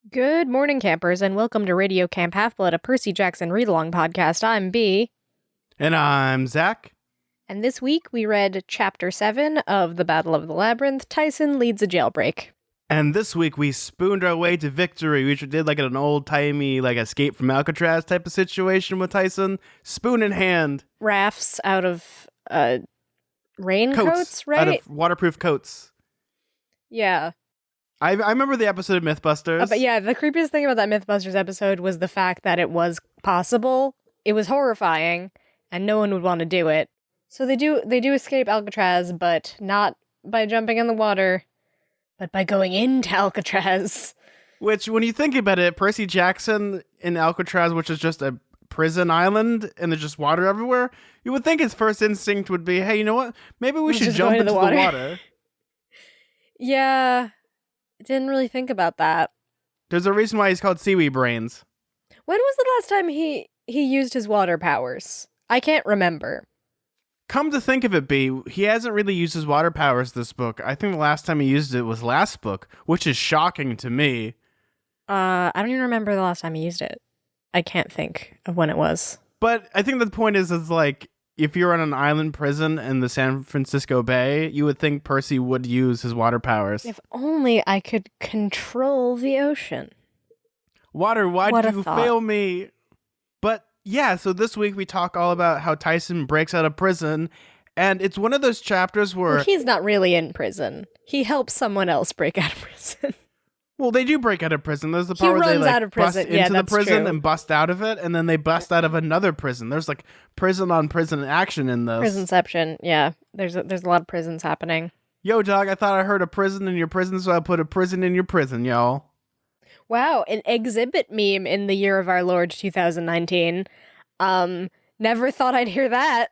Good morning, campers, and welcome to Radio Camp Half-Blood, a Percy Jackson read-along podcast. I'm B. And I'm Zack. And this week we read Chapter 7 of The Battle of the Labyrinth, Tyson Leads a Jailbreak. And this week we spooned our way to victory. We did like an old-timey escape from Alcatraz type of situation with Tyson. Spoon in hand. Rafts out of raincoats, right? Out of waterproof coats. Yeah. I remember the episode of Mythbusters. But yeah, the creepiest thing about that Mythbusters episode was the fact that it was possible. It was horrifying, and no one would want to do it. So they do escape Alcatraz, but not by jumping in the water, but by going into Alcatraz. Which, when you think about it, Percy Jackson in Alcatraz, which is just a prison island, and there's just water everywhere, you would think his first instinct would be, hey, you know what? Maybe we should jump into the water. Yeah. Didn't really think about that. There's a reason why he's called Seaweed Brains. When was the last time he used his water powers? I can't remember. Come to think of it, B, he hasn't really used his water powers this book. I think the last time he used it was last book, which is shocking to me. I don't even remember the last time he used it. I can't think of when it was. But I think the point is if you're in an island prison in the San Francisco Bay, you would think Percy would use his water powers. If only I could control the ocean. Water, why'd you fail me? But yeah, so this week we talk all about how Tyson breaks out of prison, and it's one of those chapters where... Well, he's not really in prison. He helps someone else break out of prison. Well, they do break out of prison. There's the part where they out of prison. bust into the prison and bust out of it, and then they bust out of another prison. There's prison on prison action in this. Prisonception, yeah. There's a lot of prisons happening. Yo, dog, I thought I heard a prison in your prison, so I put a prison in your prison, y'all. Wow, an exhibit meme in the year of our Lord 2019. Never thought I'd hear that.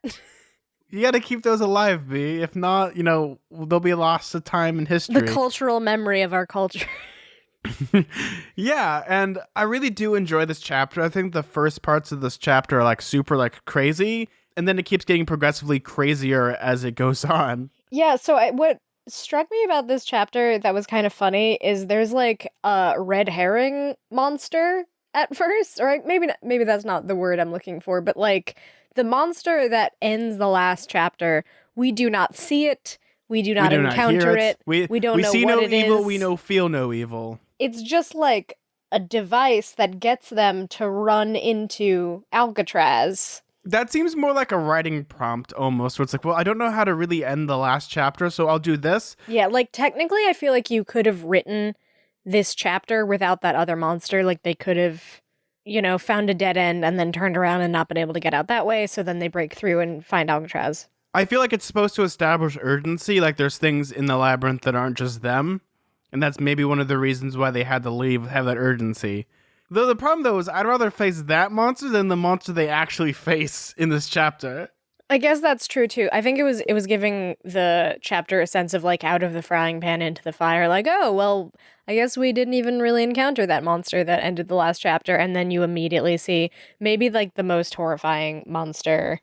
You gotta keep those alive, B. If not, they'll be lost to time and history. The cultural memory of our culture. Yeah, and I really do enjoy this chapter. I think the first parts of this chapter are super crazy, and then it keeps getting progressively crazier as it goes on. Yeah, so what struck me about this chapter that was kind of funny is there's a red herring monster at first, or maybe that's not the word I'm looking for, but the monster that ends the last chapter, we do not see it, we do not encounter it, we don't know what it is. We see no evil, we feel no evil. It's just a device that gets them to run into Alcatraz. That seems more like a writing prompt almost, where it's well, I don't know how to really end the last chapter, so I'll do this. Yeah, technically I feel like you could have written this chapter without that other monster. They could have, found a dead end and then turned around and not been able to get out that way, so then they break through and find Alcatraz. I feel like it's supposed to establish urgency, there's things in the labyrinth that aren't just them. And that's maybe one of the reasons why they had to leave, have that urgency. Though the problem, though, is I'd rather face that monster than the monster they actually face in this chapter. I guess that's true, too. I think it was giving the chapter a sense of, out of the frying pan into the fire. Oh, well, I guess we didn't even really encounter that monster that ended the last chapter. And then you immediately see maybe, the most horrifying monster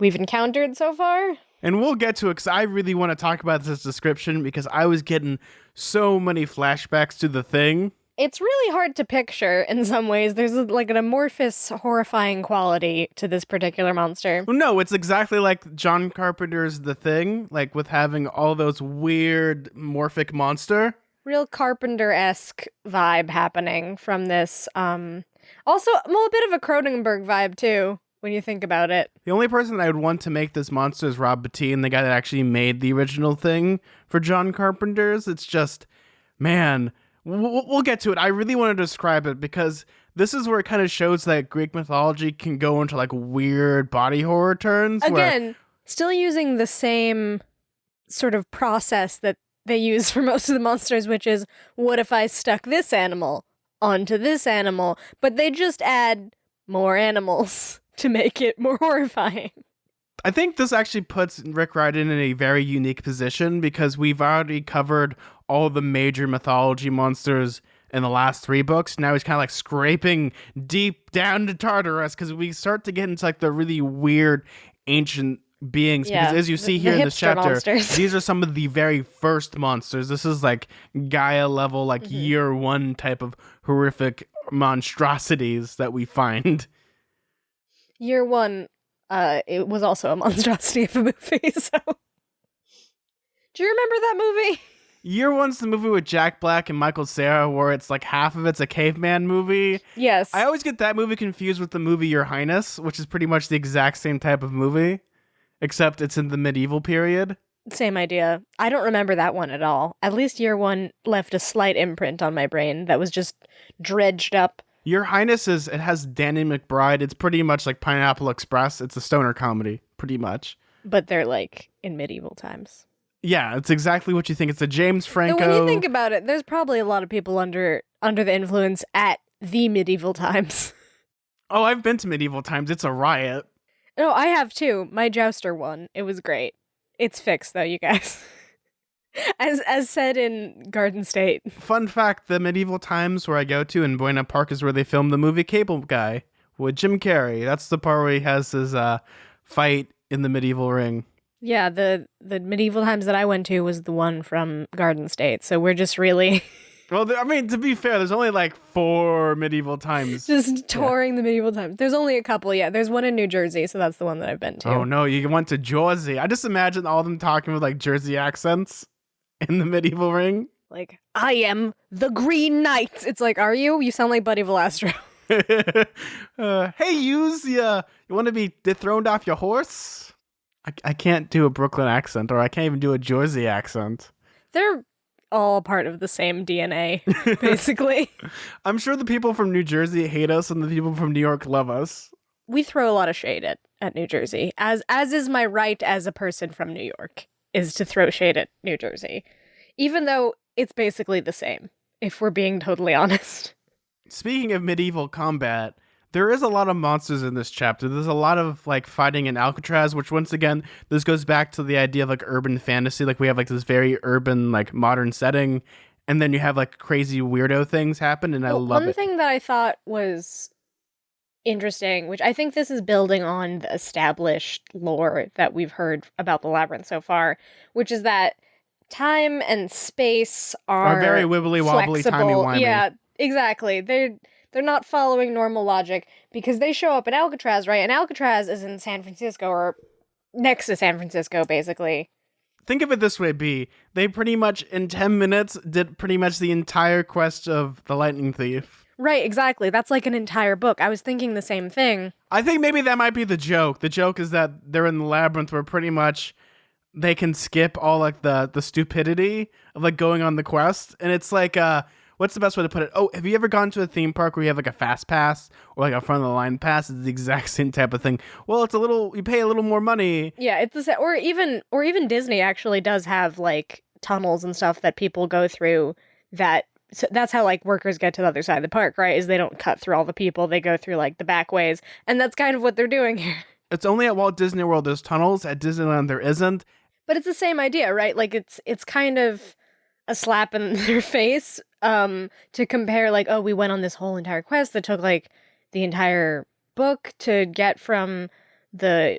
we've encountered so far. And we'll get to it, because I really want to talk about this description, because I was getting so many flashbacks to The Thing. It's really hard to picture in some ways. There's an amorphous, horrifying quality to this particular monster. Well, no, it's exactly like John Carpenter's The Thing, with having all those weird morphic monster. Real Carpenter-esque vibe happening from this. Also, a bit of a Cronenberg vibe, too, when you think about it. The only person I would want to make this monster is Rob Bottin, the guy that actually made the original Thing for John Carpenter's. It's just, man, we'll get to it. I really want to describe it because this is where it kind of shows that Greek mythology can go into weird body horror turns. Again, still using the same sort of process that they use for most of the monsters, which is, what if I stuck this animal onto this animal? But they just add more animals to make it more horrifying. I think this actually puts Rick Riordan in a very unique position because we've already covered all the major mythology monsters in the last 3 books. Now he's kind of scraping deep down to Tartarus because we start to get into the really weird ancient beings, because Yeah, as you see the here in this hipster chapter, monsters. these are some of the very first monsters. This is like Gaia level, like hmm year one type of horrific monstrosities that we find. Year one, it was also a monstrosity of a movie. So, do you remember that movie? Year one's the movie with Jack Black and Michael Cera, where it's like half of it's a caveman movie. I Yes, always get that movie confused with the movie Your Highness, which is pretty much the exact same type of movie, except it's in the medieval period. same idea. I don't remember that one at all. At least year one left a slight imprint on my brain that was just dredged up. Your Highness it has Danny McBride. It's pretty much like Pineapple Express. It's a stoner comedy, pretty much. But they're like in medieval times. Yeah, it's exactly what you think. It's a James So when you Franco. think about it, there's probably a lot of people under the influence at the medieval times. Oh, I've been to medieval times. It's a riot. No, I have too. My jouster one. It was great. It's fixed though, you guys. As said in Garden State. Fun fact, the medieval times where I go to in Buena Park is where they filmed the movie Cable Guy with Jim Carrey. That's the part where he has his fight in the medieval ring. Yeah, the medieval times that I went to was the one from Garden State. So we're just really Well, I mean, to be fair, there's only like 4 medieval times. just touring the medieval times. There's only a couple, yeah. There's one in New Jersey, so that's the one that I've been to. Oh no, you went to Jersey. I just imagine all of them talking with like Jersey accents in the medieval ring. Like, I am the Green Knight. It's like, are you? You sound like Buddy Velastro. Hey, you want to be dethroned off your horse? I can't do a Brooklyn accent, or I can't even do a Jersey accent. They're all part of the same DNA, basically. I'm sure the people from New Jersey hate us, and the people from New York love us. We throw a lot of shade at New Jersey, as is my right as a person from New York, is to throw shade at New Jersey. Even though it's basically the same, if we're being totally honest. Speaking of medieval combat, there is a lot of monsters in this chapter. There's a lot of like fighting in Alcatraz, which once again, this goes back to the idea of like urban fantasy. Like we have like this very urban, like modern setting, and then you have like crazy weirdo things happen, and I love One it. thing that I thought was interesting, which I think this is building on the established lore that we've heard about the labyrinth so far, which is that time and space are very wibbly wobbly, timey flexible. wimey. Yeah, exactly. They're not following normal logic because they show up in Alcatraz, right? And Alcatraz is in San Francisco or next to San Francisco, basically. Think of it this way, B. They pretty much in 10 minutes did pretty much the entire quest of the Lightning Thief. Right, exactly. That's like an entire book. I was thinking the same thing. I think maybe that might be the joke. The joke is that they're in the labyrinth where pretty much they can skip all like the stupidity of like going on the quest. And it's like, what's the best way to put it? Oh, have you ever gone to a theme park where you have like a fast pass or like a front of the line pass? It's the exact same type of thing. Well, you pay a little more money. Yeah, it's the same. Or even Disney actually does have like tunnels and stuff that people go through so that's how like workers get to the other side of the park, right? Is they don't cut through all the people, they go through like the back ways. And that's kind of what they're doing here. It's only at Walt Disney World there's tunnels. At Disneyland there isn't. But it's the same idea, right? Like it's kind of a slap in their face to compare like, oh, we went on this whole entire quest that took like the entire book to get from the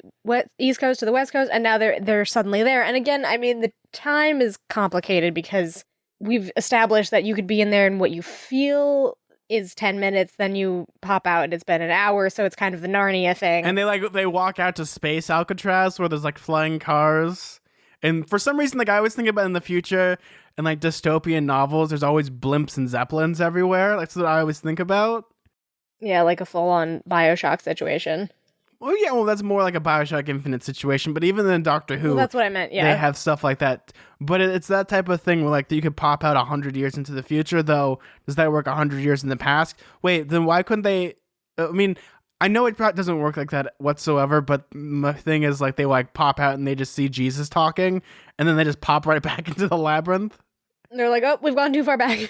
East Coast to the West Coast, and now they're suddenly there. And again, I mean, the time is complicated because we've established that you could be in there and what you feel is 10 minutes, then you pop out and it's been an hour, so it's kind of the Narnia thing. And they walk out to space Alcatraz where there's like flying cars. And for some reason, like I always think about in the future in like dystopian novels, there's always blimps and zeppelins everywhere. That's what I always think about. Yeah, like a full-on BioShock situation. Well, yeah, that's more like a BioShock Infinite situation. But even in Doctor Who, Well, that's what I meant, yeah. they have stuff like that. But it's that type of thing where like you could pop out 100 years into the future, though. Does that work 100 years in the past? Wait, then why couldn't they? I mean, I know it probably doesn't work like that whatsoever, but my thing is like they like pop out and they just see Jesus talking, and then they just pop right back into the labyrinth. They're like, oh, we've gone too far back.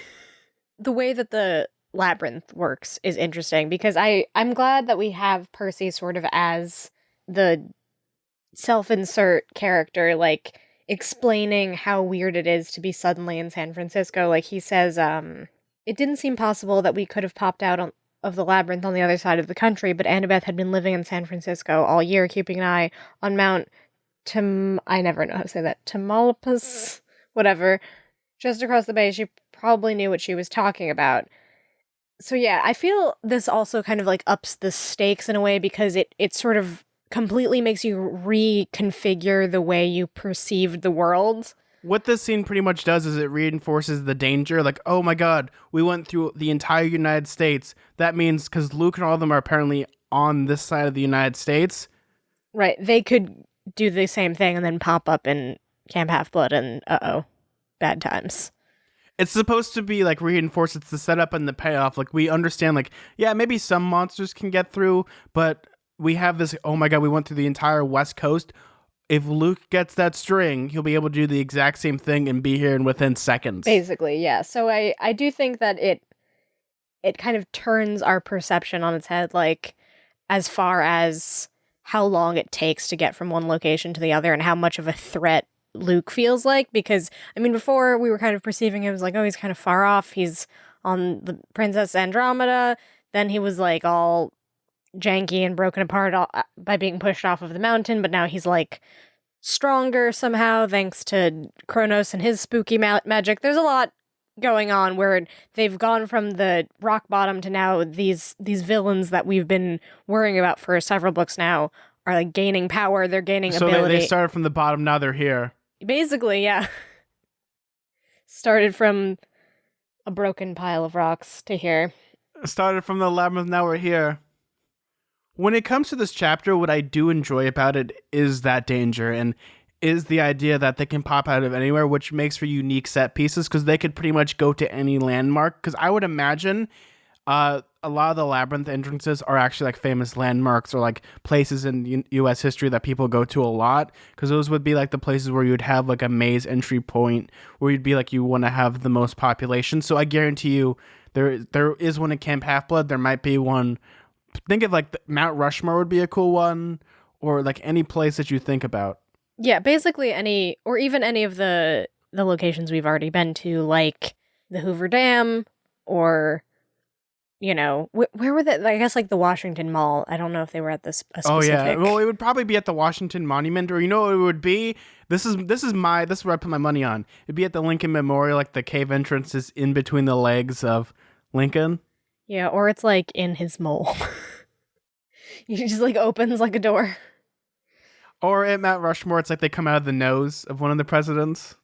The way that the labyrinth works is interesting because I'm glad that we have Percy sort of as the self-insert character, like explaining how weird it is to be suddenly in San Francisco. Like he says, it didn't seem possible that we could have popped out of the labyrinth on the other side of the country, but Annabeth had been living in San Francisco all year, keeping an eye on Mount I never know how to say that. Tamaulipas, whatever. Just across the bay, she probably knew what she was talking about. So yeah, I feel this also kind of like ups the stakes in a way because it sort of completely makes you reconfigure the way you perceived the world. What this scene pretty much does is it reinforces the danger. Like, oh my god, we went through the entire United States. That means because Luke and all of them are apparently on this side of the United States. Right, they could do the same thing and then pop up in Camp Half-Blood and uh-oh, bad times. It's supposed to be like reinforced. It's the setup and the payoff. Like we understand, like, yeah, maybe some monsters can get through, but we have this, oh my god, we went through the entire West Coast. If Luke gets that string, he'll be able to do the exact same thing and be here in within seconds. Basically, yeah. So I do think that it kind of turns our perception on its head, like as far as how long it takes to get from one location to the other and how much of a threat Luke feels like. Because, I mean, before we were kind of perceiving him as like, oh, he's kind of far off. He's on the Princess Andromeda. Then he was like all janky and broken apart by being pushed off of the mountain. But now he's like stronger somehow thanks to Kronos and his spooky magic. There's a lot going on where they've gone from the rock bottom to now these villains that we've been worrying about for several books now are like gaining power. They're gaining ability. So they started from the bottom, now they're here. Basically, yeah. Started from a broken pile of rocks to here. Started from the labyrinth, now we're here. When it comes to this chapter, what I do enjoy about it is that danger and is the idea that they can pop out of anywhere, which makes for unique set pieces because they could pretty much go to any landmark. Because I would imagine a lot of the labyrinth entrances are actually like famous landmarks or like places in U.S. history that people go to a lot. Because those would be like the places where you would have like a maze entry point where you'd be like you want to have the most population. So I guarantee you there is one in Camp Half-Blood. There might be one. Think of like Mount Rushmore would be a cool one, or like any place that you think about. Yeah, basically any, or even any of the locations we've already been to, like the Hoover Dam, or, you know, where were they? I guess like the Washington Mall. I don't know if they were at this specific. Oh yeah, well it would probably be at the Washington Monument, or you know what it would be. This is where I put my money on. It'd be at the Lincoln Memorial, like the cave entrance is in between the legs of Lincoln. Yeah, or it's like in his mole. He just like opens like a door. Or at Mount Rushmore, it's like they come out of the nose of one of the presidents.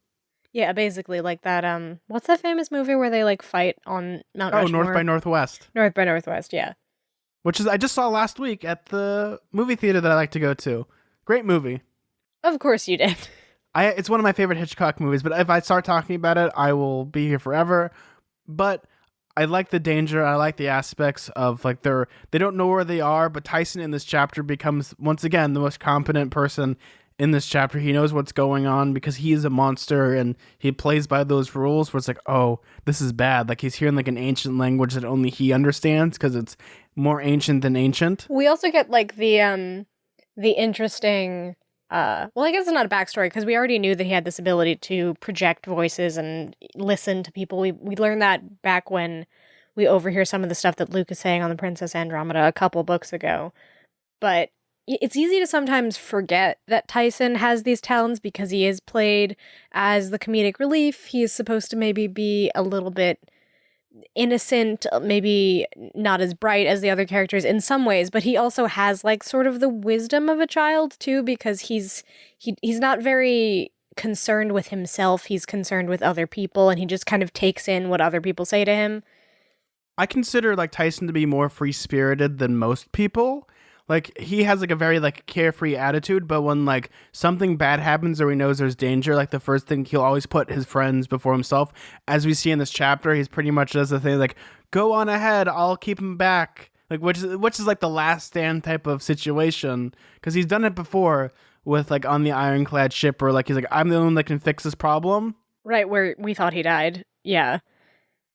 Yeah, basically like that. What's that famous movie where they like fight on Mount Rushmore? Oh, North by Northwest. North by Northwest, yeah. Which is I just saw last week at the movie theater that I like to go to. Great movie. Of course you did. It's one of my favorite Hitchcock movies, but if I start talking about it, I will be here forever. But I like the danger. I like the aspects of like they don't know where they are, but Tyson in this chapter becomes once again the most competent person in this chapter. He knows what's going on because he is a monster and he plays by those rules where it's like, oh, this is bad. Like he's hearing like an ancient language that only he understands because it's more ancient than ancient. We also get like the interesting well, I guess it's not a backstory because we already knew that he had this ability to project voices and listen to people. We learned that back when we overhear some of the stuff that Luke is saying on the Princess Andromeda a couple books ago. But it's easy to sometimes forget that Tyson has these talents because he is played as the comedic relief. He is supposed to maybe be a little bit innocent, maybe not as bright as the other characters in some ways, but he also has like sort of the wisdom of a child too, because he's not very concerned with himself. He's concerned with other people, and he just kind of takes in what other people say to him. I consider like Tyson to be more free-spirited than most people. Like he has like a very like carefree attitude, but when like something bad happens or he knows there's danger, like the first thing he'll always put his friends before himself. As we see in this chapter, he's pretty much does the thing like, go on ahead, I'll keep him back. Like which is like the last stand type of situation, because he's done it before with like on the ironclad ship where like he's like, I'm the only one that can fix this problem. Right, where we thought he died. Yeah.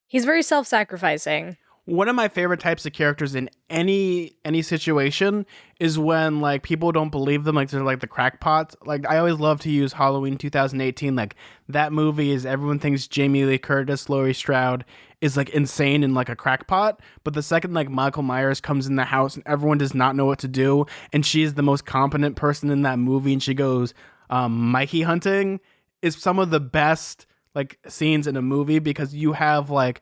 He's very self-sacrificing. One of my favorite types of characters in any situation is when like people don't believe them, like they're like the crackpots. Like I always love to use Halloween 2018. Like that movie is everyone thinks Jamie Lee Curtis, Laurie Strode is like insane and like a crackpot. But the second like Michael Myers comes in the house and everyone does not know what to do, and she is the most competent person in that movie, and she goes, Mikey hunting is some of the best like scenes in a movie because you have like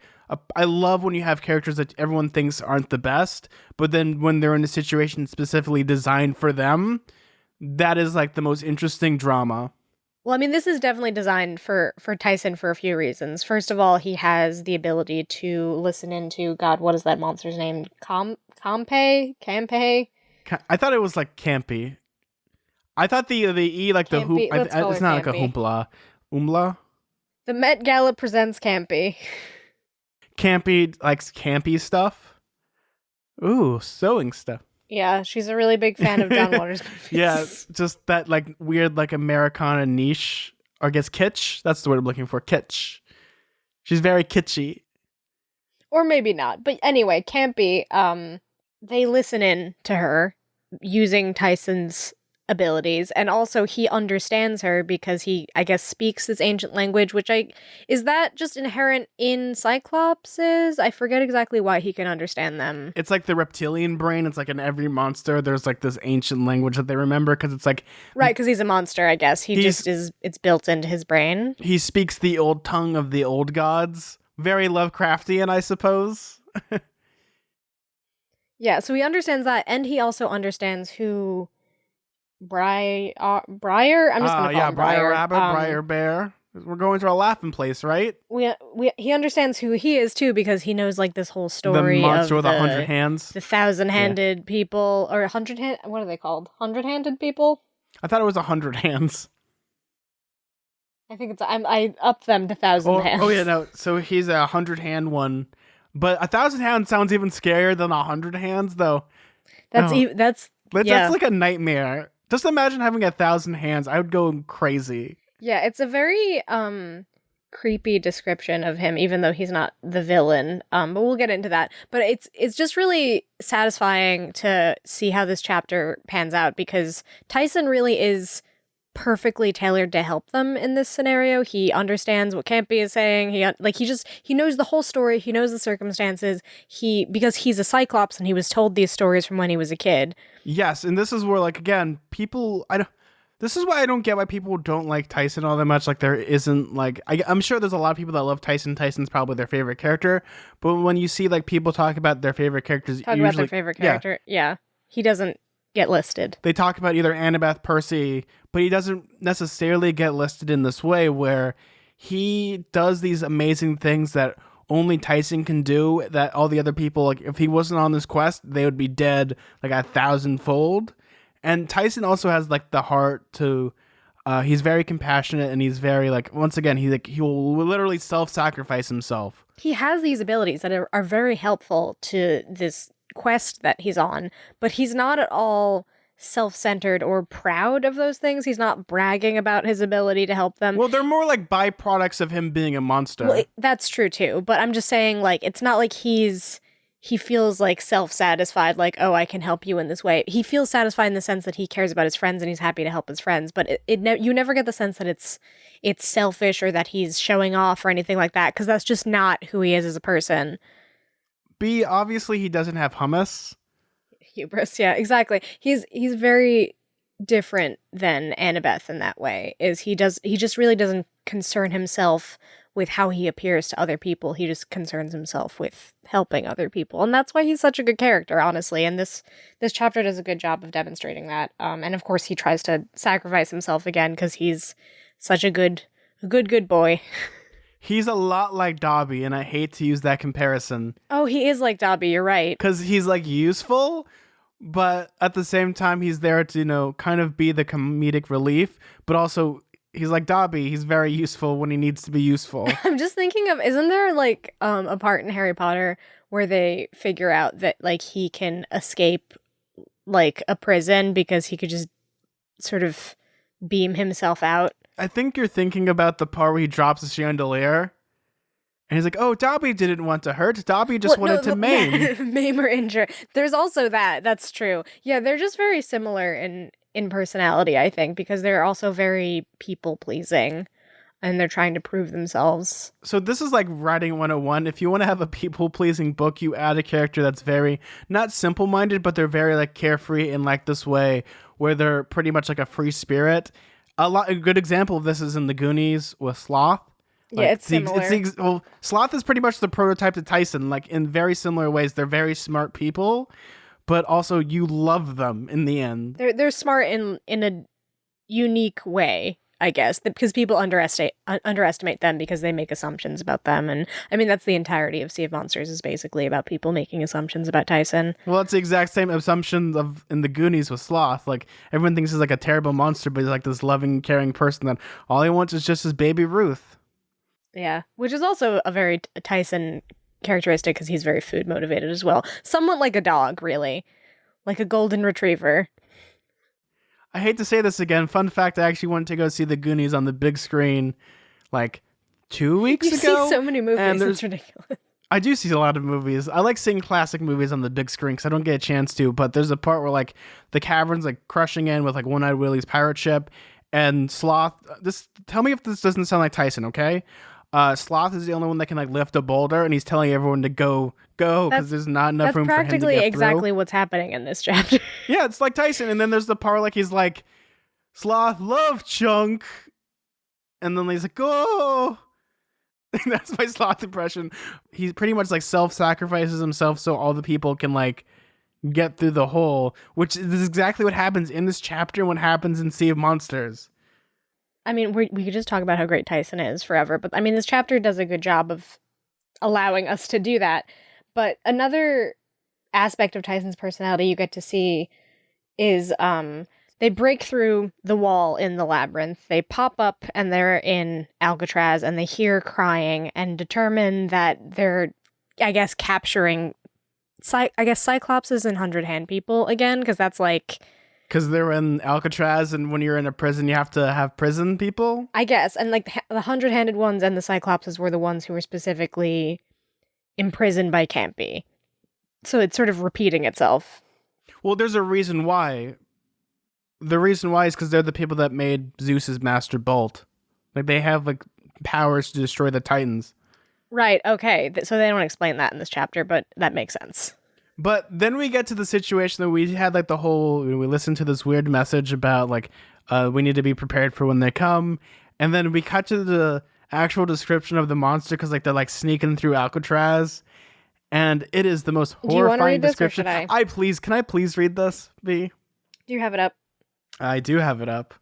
I love when you have characters that everyone thinks aren't the best, but then when they're in a situation specifically designed for them, that is like the most interesting drama. Well, I mean, this is definitely designed for Tyson for a few reasons. First of all, he has the ability to listen into God. What is that monster's name? Campe. I thought it was like campy. I thought the E like the hoop. Campy. Let's call It's her not like a Campy. hoopla. Umla. The Met Gala presents Campy. Campy likes campy stuff. Ooh, sewing stuff. Yeah, she's a really big fan of John Waters movies. Yeah, just that like weird like Americana niche, or I guess kitsch. That's the word I'm looking for. Kitsch. She's very kitschy. Or maybe not. But anyway, Campy, they listen in to her using Tyson's abilities, and also he understands her because he, I guess, speaks this ancient language, is that just inherent in Cyclopses? I forget exactly why he can understand them. It's like the reptilian brain. It's like in every monster, there's like this ancient language that they remember because it's like Right, because he's a monster, I guess. It's built into his brain. he speaks the old tongue of the old gods. Very Lovecraftian, I suppose. Yeah, so he understands that, and he also understands who Briar. I'm just gonna call him Briar Briar. Rabbit, Briar Bear. We're going to our laughing place, right? He understands who he is too because he knows like this whole story The monster of with 100 hands. the 1,000-handed people, or 100 what are they called? 100-handed people. I thought it was 100 hands. I think I upped them to 1,000 hands. Oh yeah, no. So he's a 100-hand one, but 1,000 hands sounds even scarier than 100 hands, though. That's That's like a nightmare. Just imagine having 1,000 hands. I would go crazy. Yeah, it's a very creepy description of him, even though he's not the villain. But we'll get into that. But it's just really satisfying to see how this chapter pans out because Tyson really is perfectly tailored to help them in this scenario. He understands what Campy is saying. He knows the whole story. He knows the circumstances. Because he's a Cyclops and he was told these stories from when he was a kid. Yes, and this is where like again, this is why I don't get why people don't like Tyson all that much. Like there isn't like I'm sure there's a lot of people that love Tyson. Tyson's probably their favorite character, but when you see like people talk about their favorite characters, About their favorite character, yeah, he doesn't get listed. They talk about either Annabeth, Percy, but he doesn't necessarily get listed in this way where he does these amazing things that only Tyson can do, that all the other people, like if he wasn't on this quest, they would be dead like 1,000-fold. And Tyson also has like the heart to he's very compassionate, and he's very like, once again, he will literally self-sacrifice himself. He has these abilities that are very helpful to this quest that he's on, but he's not at all self-centered or proud of those things. He's not bragging about his ability to help them. Well, they're more like byproducts of him being a monster. Well, that's true too, but I'm just saying, like, it's not like he feels like self-satisfied, like, oh, I can help you in this way. He feels satisfied in the sense that he cares about his friends and he's happy to help his friends, but you never get the sense that it's selfish or that he's showing off or anything like that, because that's just not who he is as a person. B, obviously he doesn't have hummus. Hubris, yeah, exactly. He's very different than Annabeth in that way. He just really doesn't concern himself with how he appears to other people. He just concerns himself with helping other people. And that's why he's such a good character, honestly. And this chapter does a good job of demonstrating that. And of course he tries to sacrifice himself again because he's such a good boy. He's a lot like Dobby, and I hate to use that comparison. Oh, he is like Dobby, you're right. Because he's like useful, but at the same time he's there to, kind of be the comedic relief, but also he's like Dobby. He's very useful when he needs to be useful. I'm just thinking of, isn't there like a part in Harry Potter where they figure out that like he can escape like a prison because he could just sort of beam himself out? I think you're thinking about the part where he drops the chandelier. And he's like, oh, Dobby didn't want to hurt. Dobby just wanted to maim. Yeah, maim or injure. There's also that. That's true. Yeah, they're just very similar in personality, I think, because they're also very people-pleasing. And they're trying to prove themselves. So this is like writing 101. If you want to have a people-pleasing book, you add a character that's very, not simple-minded, but they're very like carefree in like this way, where they're pretty much like a free spirit. A good example of this is in the Goonies with Sloth. Yeah, Like it's similar. well, Sloth is pretty much the prototype to Tyson. Like in very similar ways, they're very smart people, but also you love them in the end. They're smart in a unique way, I guess, because people underestimate them because they make assumptions about them, and I mean that's the entirety of Sea of Monsters is basically about people making assumptions about Tyson. Well, it's the exact same assumption of in the Goonies with Sloth. Like everyone thinks he's like a terrible monster, but he's like this loving, caring person that all he wants is just his baby Ruth. Yeah, which is also a very Tyson characteristic because he's very food motivated as well. Somewhat like a dog, really, like a golden retriever. I hate to say this again. Fun fact: I actually went to go see the Goonies on the big screen, like 2 weeks You ago. see so many movies, it's ridiculous. I do see a lot of movies. I like seeing classic movies on the big screen because I don't get a chance to. But there's a part where like the cavern's like crushing in with like One Eyed Willie's pirate ship and Sloth. This tell me if this doesn't sound like Tyson, okay? Sloth is the only one that can like lift a boulder, and he's telling everyone to go because there's not enough room for him to get practically exactly through. what's happening in this chapter. Yeah, it's like Tyson, and then there's the part like he's like Sloth love chunk, and then he's like go. That's my Sloth impression. He pretty much like self-sacrifices himself so all the people can like get through the hole, which is exactly what happens in this chapter and what happens in Sea of Monsters. I mean, we could just talk about how great Tyson is forever, but I mean, this chapter does a good job of allowing us to do that. But another aspect of Tyson's personality you get to see is they break through the wall in the labyrinth. They pop up and they're in Alcatraz and they hear crying and determine that they're, I guess, capturing, Cyclopses and Hundred Hand people again, because that's like... Because they're in Alcatraz, and when you're in a prison, you have to have prison people? I guess. And like the Hundred-Handed ones and the Cyclopses were the ones who were specifically imprisoned by Campy. So it's sort of repeating itself. Well, there's a reason why. The reason why is because they're the people that made Zeus's master bolt. Like, they have, like, powers to destroy the Titans. Right, okay. So they don't explain that in this chapter, but that makes sense. But then we get to the situation that we had, like, we listened to this weird message about, like, we need to be prepared for when they come. And then we cut to the actual description of the monster because, like, they're, like, sneaking through Alcatraz. And it is the most horrifying description. Can I please read this, B? Do you have it up? I do have it up.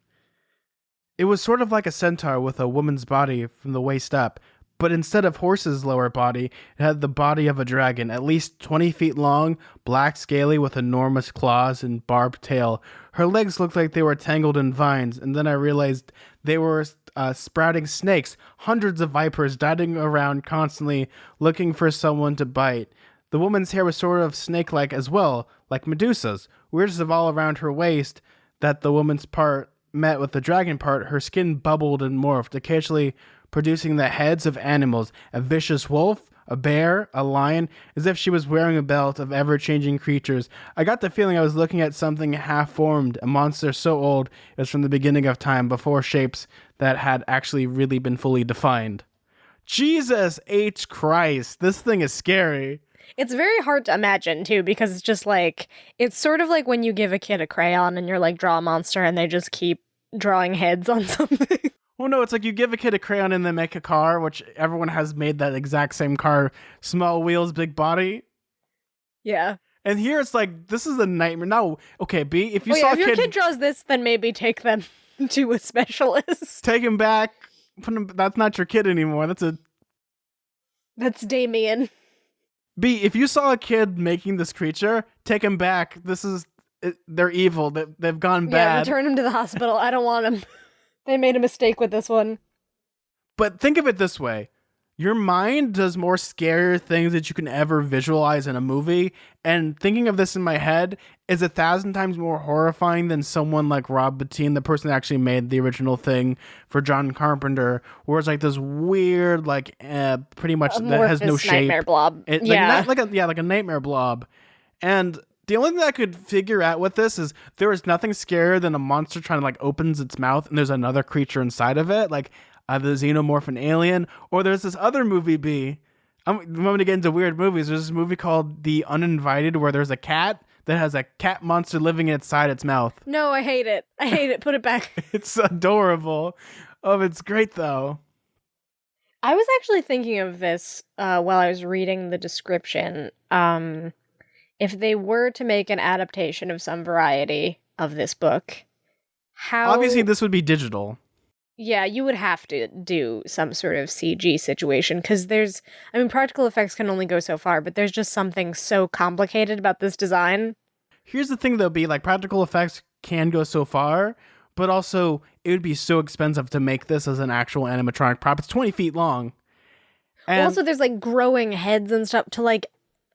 It was sort of like a centaur with a woman's body from the waist up, but instead of horse's lower body, it had the body of a dragon, at least 20 feet long, black scaly with enormous claws and barbed tail. Her legs looked like they were tangled in vines, and then I realized they were sprouting snakes, hundreds of vipers darting around constantly looking for someone to bite. The woman's hair was sort of snake-like as well, like Medusa's. Weirdest of all, around her waist, that the woman's part met with the dragon part, her skin bubbled and morphed, occasionally producing the heads of animals, a vicious wolf, a bear, a lion, as if she was wearing a belt of ever-changing creatures. I got the feeling I was looking at something half-formed, a monster so old it was from the beginning of time, before shapes that had actually really been fully defined. Jesus H. Christ, this thing is scary. It's very hard to imagine, too, because it's just like, it's sort of like when you give a kid a crayon and you're like, draw a monster, and they just keep drawing heads on something. Well, no, it's like you give a kid a crayon and they make a car, which everyone has made that exact same car. Small wheels, big body. Yeah. And here it's like, this is a nightmare. No, okay, B, if you saw if your kid draws this, then maybe take them to a specialist. Take him back. That's not your kid anymore. That's Damien. B, if you saw a kid making this creature, take him back. They're evil. They've gone bad. Yeah, return him to the hospital. I don't want him. They made a mistake with this one. But think of it this way. Your mind does more scarier things that you can ever visualize in a movie. And thinking of this in my head is 1,000 times more horrifying than someone like Rob Bottin, the person that actually made the original thing for John Carpenter, where it's like this weird, like pretty much that has no shape. Nightmare blob. Like a nightmare blob. And the only thing I could figure out with this is there is nothing scarier than a monster trying to like opens its mouth and there's another creature inside of it, like the xenomorph alien, or there's this other movie B. I'm going to get into weird movies. There's this movie called The Uninvited where there's a cat that has a cat monster living inside its mouth. No, I hate it. I hate it. Put it back. It's adorable. Oh, it's great though. I was actually thinking of this while I was reading the description. If they were to make an adaptation of some variety of this book, how... Obviously, this would be digital. Yeah, you would have to do some sort of CG situation because practical effects can only go so far, but there's just something so complicated about this design. Here's the thing, though, like practical effects can go so far, but also it would be so expensive to make this as an actual animatronic prop. It's 20 feet long. And also, there's like growing heads and stuff to like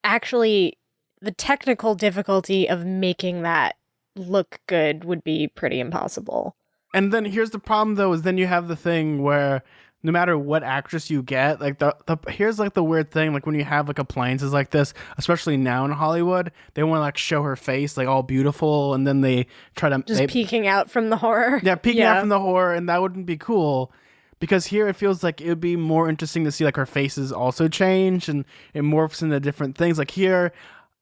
actually the technical difficulty of making that look good would be pretty impossible. And then here's the problem, though, is then you have the thing where no matter what actress you get, like here's like the weird thing, like when you have like appliances like this, especially now in Hollywood, they want to like show her face like all beautiful, and then they try to peeking out from the horror. Yeah, peeking out from the horror, and that wouldn't be cool. Because here it feels like it would be more interesting to see like her faces also change and it morphs into different things. Like here,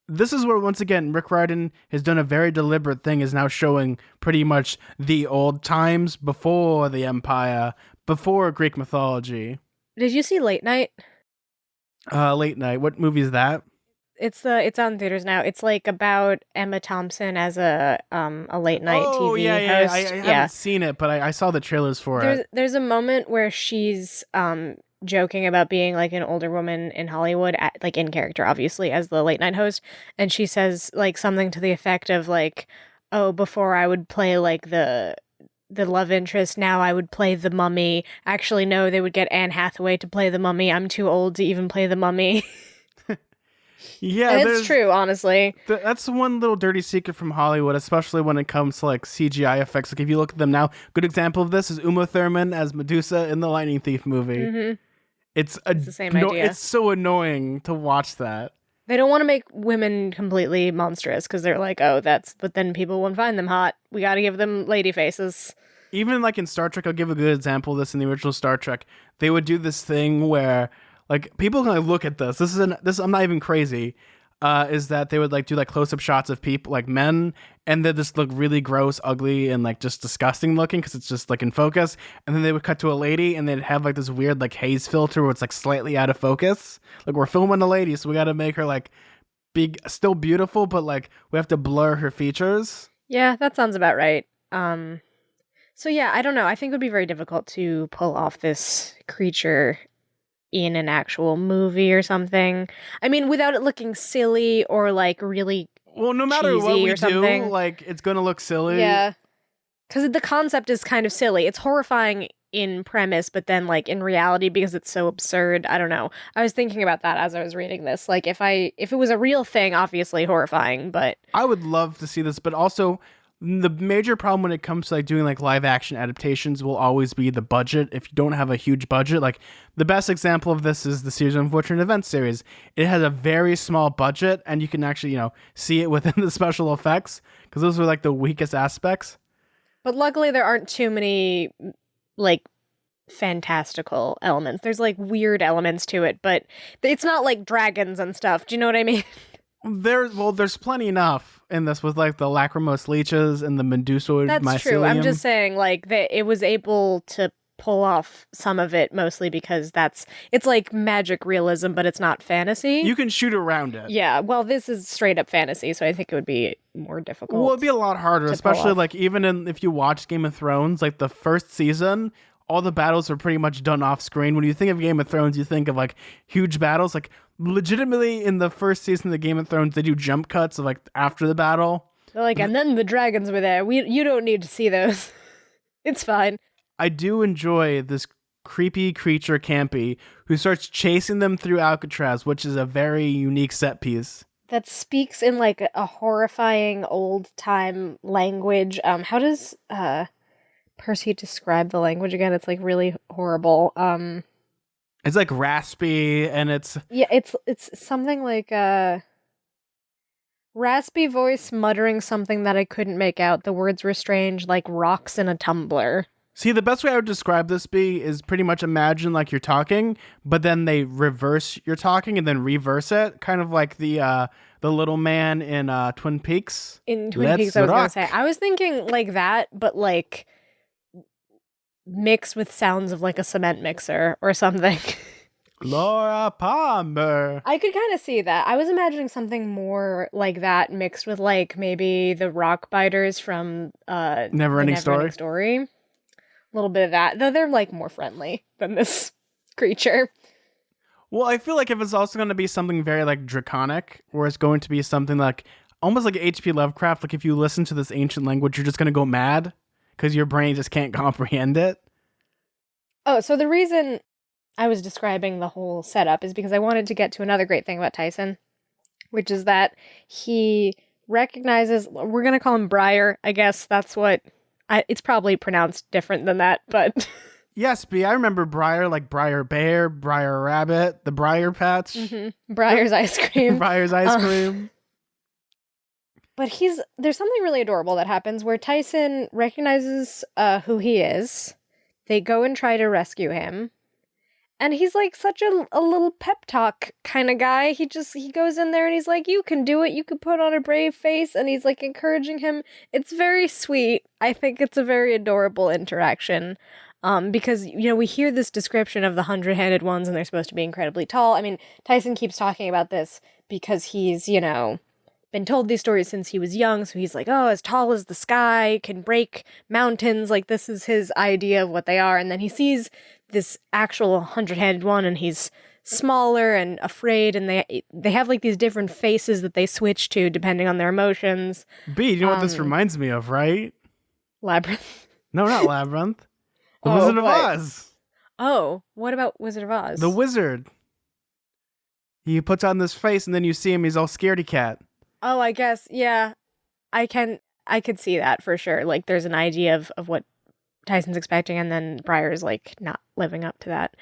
this is where, once again, Rick Riordan has done a very deliberate thing, is now showing pretty much the old times before the Empire, before Greek mythology. Did you see Late Night? Late Night. What movie is that? It's on in theaters now. It's like about Emma Thompson as a late night TV host. I haven't seen it, but I saw the trailers for it. There's a moment where she's joking about being like an older woman in Hollywood, like in character, obviously, as the late night host, and she says like something to the effect of like, "Oh, before I would play like the love interest, now I would play the mummy. Actually, no, they would get Anne Hathaway to play the mummy. I'm too old to even play the mummy." Yeah, and it's true, honestly. That's one little dirty secret from Hollywood, especially when it comes to like CGI effects. Like if you look at them now, good example of this is Uma Thurman as Medusa in the Lightning Thief movie. Mm-hmm. It's the same idea. It's so annoying to watch that. They don't want to make women completely monstrous because they're like, oh, but then people won't find them hot. We got to give them lady faces. Even like in Star Trek, I'll give a good example of this in the original Star Trek. They would do this thing where like people can like look at this. I'm not even crazy. Is that they would like do like close-up shots of people, like men, and they just look really gross, ugly, and like just disgusting looking because it's just like in focus. And then they would cut to a lady, and they'd have like this weird like haze filter where it's like slightly out of focus. Like we're filming a lady, so we got to make her like big, still beautiful, but like we have to blur her features. Yeah, that sounds about right. So yeah, I don't know. I think it would be very difficult to pull off this creature in an actual movie or something. I mean, without it looking silly or like really no matter what we do, like it's gonna look silly. Yeah, because the concept is kind of silly. It's horrifying in premise, but then like in reality, because it's so absurd. I don't know. I was thinking about that as I was reading this. Like if it was a real thing, obviously horrifying, but I would love to see this. But also, the major problem when it comes to like doing like live action adaptations will always be the budget. If you don't have a huge budget, like the best example of this is the Series of Unfortunate Events series. It has a very small budget, and you can actually see it within the special effects because those are like the weakest aspects. But luckily, there aren't too many like fantastical elements. There's like weird elements to it, but it's not like dragons and stuff. Do you know what I mean? There's plenty enough in this with like the lacrimose leeches and the Medusoid mycelium. That's true. I'm just saying like that it was able to pull off some of it mostly because it's like magic realism, but it's not fantasy. You can shoot around it. Yeah. Well, this is straight up fantasy, so I think it would be more difficult. Well, it'd be a lot harder, especially like even if you watch Game of Thrones, like the first season, all the battles are pretty much done off screen. When you think of Game of Thrones, you think of like huge battles. Like legitimately in the first season of the Game of Thrones, they do jump cuts of like after the battle. They're like, and then the dragons were there. You don't need to see those. It's fine. I do enjoy this creepy creature Campy who starts chasing them through Alcatraz, which is a very unique set piece. That speaks in like a horrifying old time language. How does Percy describe the language again? It's like really horrible. It's like raspy, and it's something like raspy voice muttering something that I couldn't make out. The words were strange, like rocks in a tumbler. See, the best way I would describe this is pretty much imagine like you're talking, but then they reverse your talking and then reverse it, kind of like the little man in Twin Peaks. In Twin Peaks, Let's I was gonna say. rock. I was thinking like that, but like mixed with sounds of like a cement mixer or something. Laura Palmer. I could kind of see that. I was imagining something more like that mixed with like maybe the rock biters from Never the ending Neverending story. Story. A little bit of that, though they're like more friendly than this creature. Well, I feel like if it's also going to be something very like draconic, or it's going to be something like almost like H.P. Lovecraft, like if you listen to this ancient language, you're just going to go mad because your brain just can't comprehend it. Oh, so the reason I was describing the whole setup is because I wanted to get to another great thing about Tyson, which is that he recognizes, we're going to call him Briar. I guess that's what, it's probably pronounced different than that, but Yes, B. I remember Briar, like Briar Bear, Briar Rabbit, the Briar Patch, Briar's ice cream. Briar's ice cream. But there's something really adorable that happens where Tyson recognizes who he is. They go and try to rescue him. And he's like such a little pep talk kind of guy. He goes in there and he's like, you can do it. You can put on a brave face. And he's like encouraging him. It's very sweet. I think it's a very adorable interaction. Because, you know, we hear this description of the 100-handed ones and they're supposed to be incredibly tall. I mean, Tyson keeps talking about this because he's, you know, been told these stories since he was young. So he's like, oh, as tall as the sky, can break mountains. Like, this is his idea of what they are. And then he sees this actual 100-handed one and he's smaller and afraid. And they have like these different faces that they switch to depending on their emotions. B, you know what this reminds me of, right? Labyrinth. No, not Labyrinth. The Oh, Wizard of what? Oz. Oh, what about Wizard of Oz? The wizard. He puts on this face and then you see him, he's all scaredy cat. Oh, I guess, yeah. I could see that for sure. Like, there's an idea of what Tyson's expecting, and then Briar's, like, not living up to that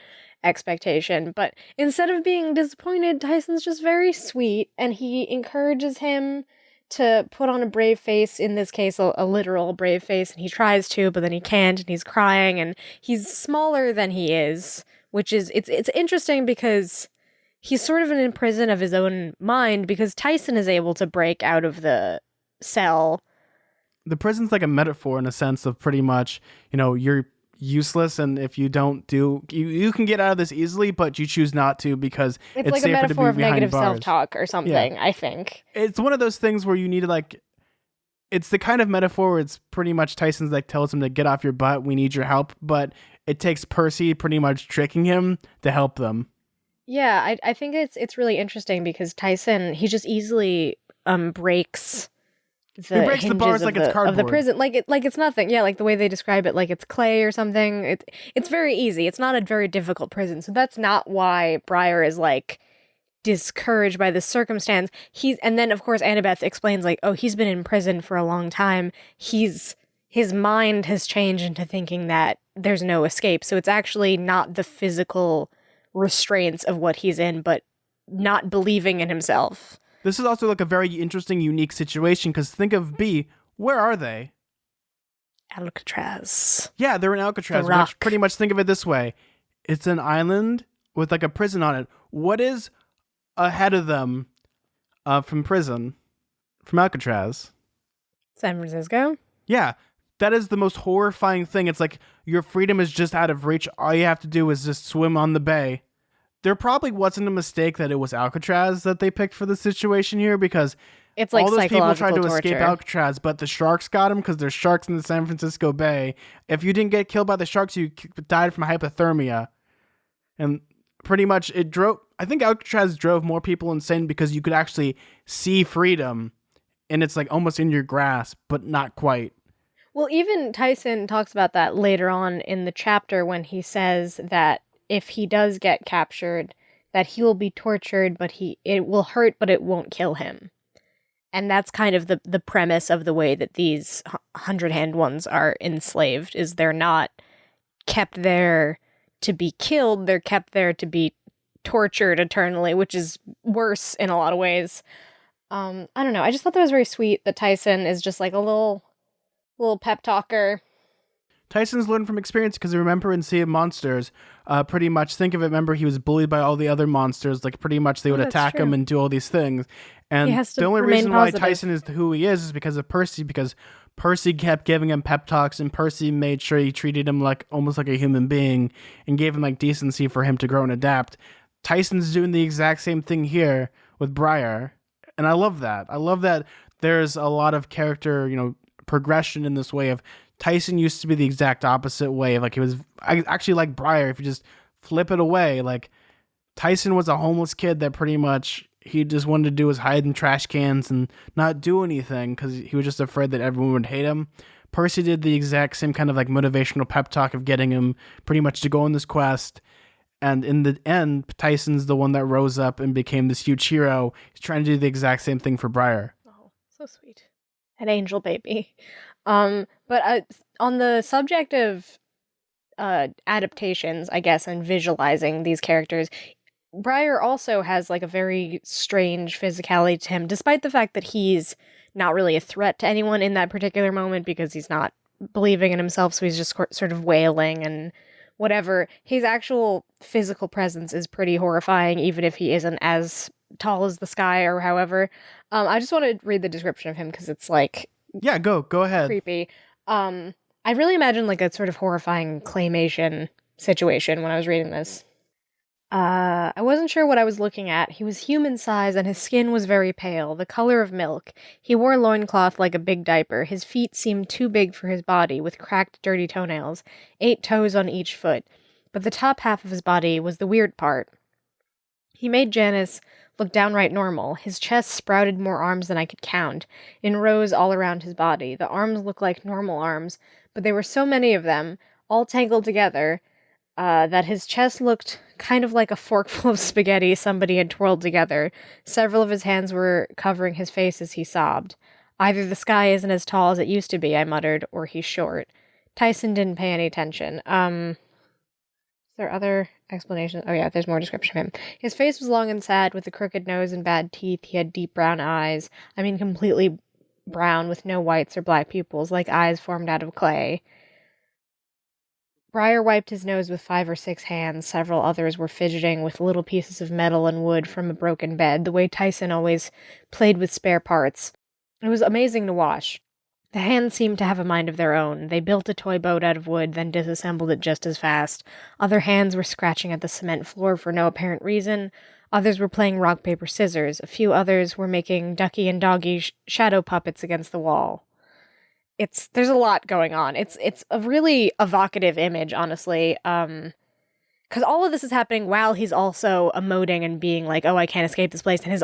expectation. But instead of being disappointed, Tyson's just very sweet, and he encourages him to put on a brave face, in this case, a literal brave face, and he tries to, but then he can't, and he's crying, and he's smaller than he is, which is, it's interesting because he's sort of in prison of his own mind, because Tyson is able to break out of the cell. The prison's like a metaphor in a sense of pretty much, you know, you're useless, and if you don't do, you can get out of this easily, but you choose not to because it's like a safer to metaphor be of behind negative bars. self-talk or something, I think. It's one of those things where you need to like, it's the kind of metaphor where it's pretty much Tyson's like tells him to get off your butt, we need your help, but it takes Percy pretty much tricking him to help them. Yeah, I think it's really interesting because Tyson, he just easily breaks the He breaks the hinges bars of like it's of the cardboard. prison, like it's nothing. Yeah, like the way they describe it, like it's clay or something. It's very easy. It's not a very difficult prison, so that's not why Briar is like discouraged by this circumstance. And then of course Annabeth explains like, oh, he's been in prison for a long time. His mind has changed into thinking that there's no escape. So it's actually not the physical restraints of what he's in, but not believing in himself. This is also like a very interesting, unique situation because think of B, where are they? Alcatraz. Yeah, they're in Alcatraz, The Rock. which pretty much think of it this way. It's an island with like a prison on it. What is ahead of them from prison, from Alcatraz? San Francisco? Yeah, that is the most horrifying thing. It's like your freedom is just out of reach. All you have to do is just swim on the bay. There probably wasn't a mistake that it was Alcatraz that they picked for the situation here because It's like all those people tried to psychological escape torture. Alcatraz, but the sharks got them because there's sharks in the San Francisco Bay. If you didn't get killed by the sharks, you died from hypothermia. And pretty much I think Alcatraz drove more people insane because you could actually see freedom and it's like almost in your grasp, but not quite. Well, even Tyson talks about that later on in the chapter when he says that if he does get captured, that he will be tortured, but it will hurt, but it won't kill him. And that's kind of the premise of the way that these 100-hand ones are enslaved, is they're not kept there to be killed, they're kept there to be tortured eternally, which is worse in a lot of ways. I don't know, I just thought that was very sweet that Tyson is just like a little pep talker. Tyson's learned from experience because remember in Sea of Monsters, pretty much think of it. Remember, he was bullied by all the other monsters. Like pretty much they would That's attack him true. and do all these things. He And has the to only remain reason why positive. Tyson is who he is because of Percy. Because Percy kept giving him pep talks, and Percy made sure he treated him like almost like a human being, and gave him like decency for him to grow and adapt. Tyson's doing the exact same thing here with Briar, and I love that. I love that there's a lot of character, progression in this way of Tyson used to be the exact opposite way. Like he was, I actually like Briar. If you just flip it away, like Tyson was a homeless kid that pretty much he just wanted to do was hide in trash cans and not do anything because he was just afraid that everyone would hate him. Percy did the exact same kind of like motivational pep talk of getting him pretty much to go on this quest. And in the end, Tyson's the one that rose up and became this huge hero. He's trying to do the exact same thing for Briar. Oh, so sweet. An angel baby. But on the subject of adaptations, I guess, and visualizing these characters, Briar also has like a very strange physicality to him, despite the fact that he's not really a threat to anyone in that particular moment because he's not believing in himself, so he's just sort of wailing and whatever. His actual physical presence is pretty horrifying, even if he isn't as tall as the sky or however. I just want to read the description of him because it's like Yeah, go ahead. creepy. I really imagine like a sort of horrifying claymation situation when I was reading this. I wasn't sure what I was looking at. He was human size and his skin was very pale, the color of milk. He wore a loincloth like a big diaper. His feet seemed too big for his body, with cracked, dirty toenails, 8 toes on each foot. But the top half of his body was the weird part. He made Janice look downright normal. His chest sprouted more arms than I could count, in rows all around his body. The arms looked like normal arms, but there were so many of them, all tangled together, that his chest looked kind of like a forkful of spaghetti somebody had twirled together. Several of his hands were covering his face as he sobbed. Either the sky isn't as tall as it used to be, I muttered, or he's short. Tyson didn't pay any attention. Is there other explanations? Oh yeah, there's more description of him. His face was long and sad, with a crooked nose and bad teeth. He had deep brown eyes. I mean, completely brown, with no whites or black pupils, like eyes formed out of clay. Briar wiped his nose with 5 or 6 hands. Several others were fidgeting with little pieces of metal and wood from a broken bed, the way Tyson always played with spare parts. It was amazing to watch. The hands seemed to have a mind of their own. They built a toy boat out of wood, then disassembled it just as fast. Other hands were scratching at the cement floor for no apparent reason. Others were playing rock, paper, scissors. A few others were making ducky and doggy shadow puppets against the wall. There's a lot going on. It's a really evocative image, honestly. Because all of this is happening while he's also emoting and being like, "Oh, I can't escape this place," and his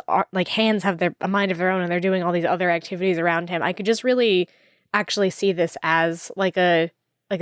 hands have a mind of their own, and they're doing all these other activities around him. I could just really actually see this as like a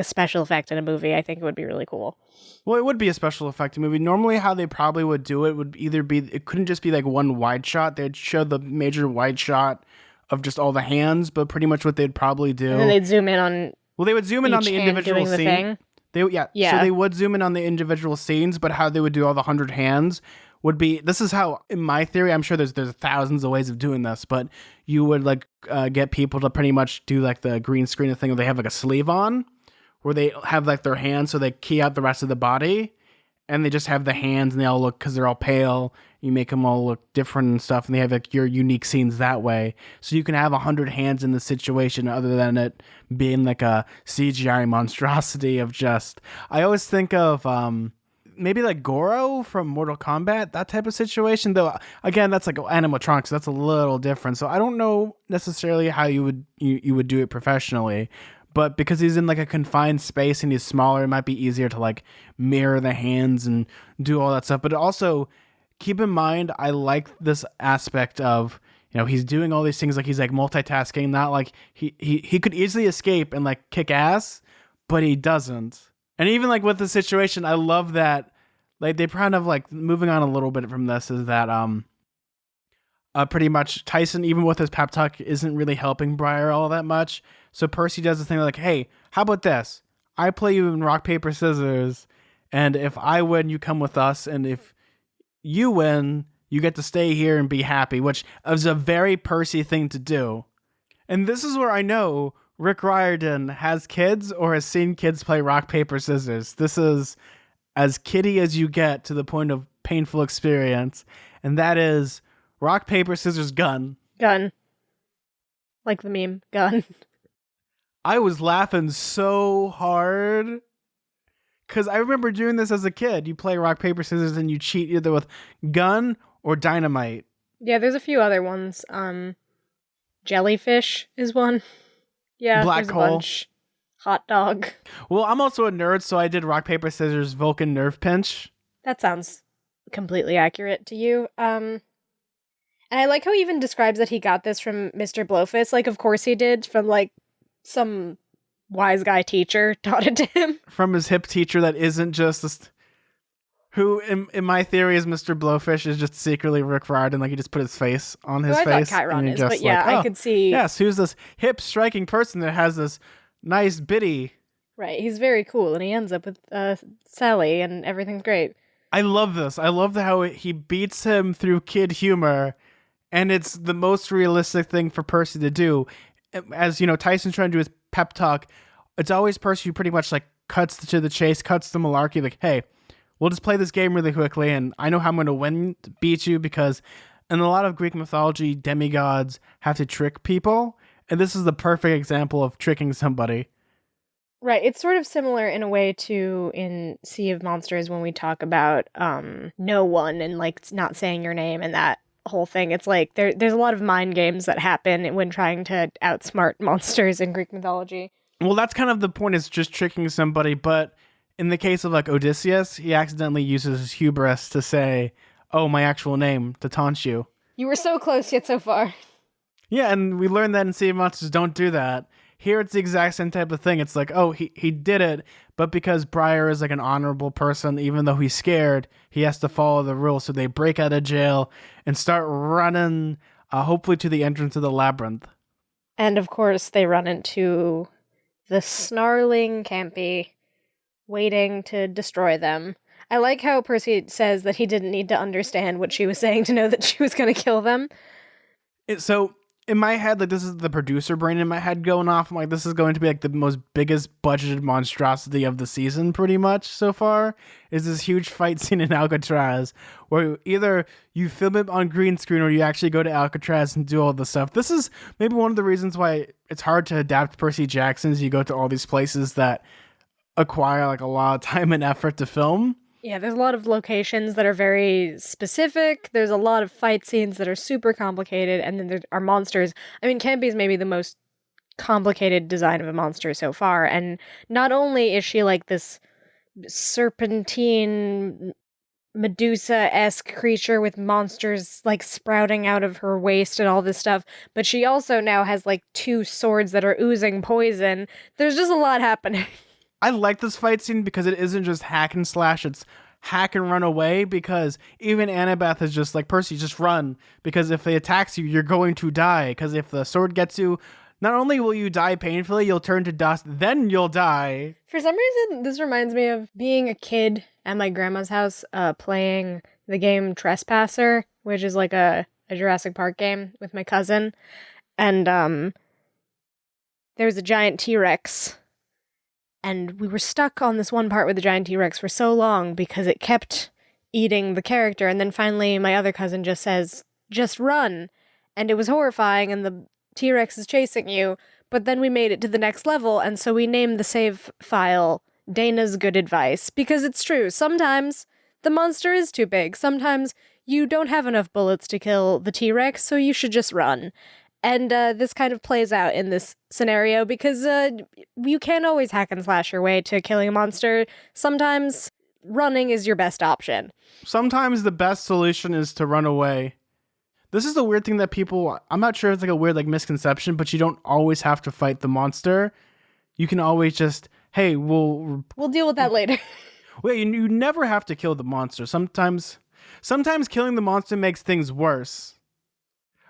special effect in a movie. I think it would be really cool. Well, it would be a special effect movie. Normally, how they probably would do it would either be it couldn't just be like one wide shot. They'd show the major wide shot of just all the hands, but pretty much what they'd probably do. And then they'd zoom in on. Well, they would zoom in on the individual doing the scene. thing. So they would zoom in on the individual scenes, but how they would do all the 100 hands would be. This is how, in my theory, I'm sure there's thousands of ways of doing this, but you would like get people to pretty much do like the green screen thing where they have like a sleeve on, where they have like their hands, so they key out the rest of the body, and they just have the hands, and they all look because they're all pale. You make them all look different and stuff, and they have like your unique scenes that way. So you can have 100 hands in the situation, other than it being like a CGI monstrosity of just. I always think of maybe like Goro from Mortal Kombat, that type of situation. Though again, that's like animatronics, so that's a little different. So I don't know necessarily how you would do it professionally. But because he's in like a confined space and he's smaller, it might be easier to like mirror the hands and do all that stuff. But also keep in mind, I like this aspect of, he's doing all these things, like he's like multitasking, not like he could easily escape and like kick ass, but he doesn't. And even like with the situation, I love that like they kind of like moving on a little bit from this is that pretty much Tyson, even with his pep talk, isn't really helping Briar all that much. So Percy does this thing like, "Hey, how about this? I play you in rock, paper, scissors, and if I win, you come with us, and if you win, you get to stay here and be happy," which is a very Percy thing to do. And this is where I know Rick Riordan has kids or has seen kids play rock, paper, scissors. This is as kiddie as you get to the point of painful experience. And that is rock, paper, scissors, gun. Gun. Like the meme. Gun. I was laughing so hard because I remember doing this as a kid. You play rock, paper, scissors, and you cheat either with gun or dynamite. Yeah, there's a few other ones. Jellyfish is one. Yeah, Black there's a hole. bunch. Hot dog. Well, I'm also a nerd, so I did rock, paper, scissors, Vulcan nerve pinch. That sounds completely accurate to you. And I like how he even describes that he got this from Mr. Blowfist. Like, of course he did, from, like, some wise guy teacher taught it to him. From his hip teacher that isn't just this, who, in my theory, is Mr. Blowfish, is just secretly Rick Riordan. Like, he just put his face on his I face. thought Chiron is, just but yeah, like, oh, I could see. yes, who's this hip, striking person that has this nice biddy. Right, he's very cool, and he ends up with Sally, and everything's great. I love this. I love how he beats him through kid humor, and it's the most realistic thing for Percy to do. As, you know, Tyson's trying to do his pep talk, it's always Percy who pretty much, like, cuts to the chase, cuts the malarkey, like, hey, we'll just play this game really quickly, and I know how I'm going to win, beat you, because in a lot of Greek mythology, demigods have to trick people, and this is the perfect example of tricking somebody. Right, it's sort of similar in a way to in Sea of Monsters when we talk about no one and, like, not saying your name and that whole thing. It's like there's a lot of mind games that happen when trying to outsmart monsters in Greek mythology. Well, that's kind of the point, is just tricking somebody, but in the case of, like, Odysseus, he accidentally uses his hubris to say, oh, my actual name, to taunt you. You were so close yet so far. Yeah, and we learned that in Sea of Monsters, don't do that. Here it's the exact same type of thing. It's like, oh, he did it, but because Briar is, like, an honorable person, even though he's scared, he has to follow the rules. So they break out of jail and start running, hopefully to the entrance of the labyrinth. And of course, they run into the snarling Campy waiting to destroy them. I like how Percy says that he didn't need to understand what she was saying to know that she was going to kill them. So in my head, like, this is the producer brain in my head going off. I'm like, this is going to be, like, the most biggest budgeted monstrosity of the season, pretty much so far, is this huge fight scene in Alcatraz where either you film it on green screen or you actually go to Alcatraz and do all the stuff. This is maybe one of the reasons why it's hard to adapt Percy Jackson's. You go to all these places that acquire, like, a lot of time and effort to film. Yeah, there's a lot of locations that are very specific. There's a lot of fight scenes that are super complicated, and then there are monsters. I mean, Campy is maybe the most complicated design of a monster so far, and not only is she like this serpentine Medusa-esque creature with monsters like sprouting out of her waist and all this stuff, but she also now has like 2 swords that are oozing poison. There's just a lot happening. I like this fight scene because it isn't just hack and slash, it's hack and run away, because even Annabeth is just like, Percy, just run, because if they attacks you, you're going to die, because if the sword gets you, not only will you die painfully, you'll turn to dust, then you'll die. For some reason, this reminds me of being a kid at my grandma's house playing the game Trespasser, which is like a Jurassic Park game with my cousin, and there's a giant T-Rex. And we were stuck on this one part with the giant T-Rex for so long because it kept eating the character. And then finally, my other cousin just says, just run. And it was horrifying, and the T-Rex is chasing you. But then we made it to the next level, and so we named the save file Dana's Good Advice. Because it's true, sometimes the monster is too big. Sometimes you don't have enough bullets to kill the T-Rex, so you should just run. And this kind of plays out in this scenario because you can't always hack and slash your way to killing a monster. Sometimes running is your best option. Sometimes the best solution is to run away. This is the weird thing that people, I'm not sure if it's like a weird like misconception, but you don't always have to fight the monster. You can always just, hey, we'll deal with that later. Wait, you never have to kill the monster. Sometimes killing the monster makes things worse.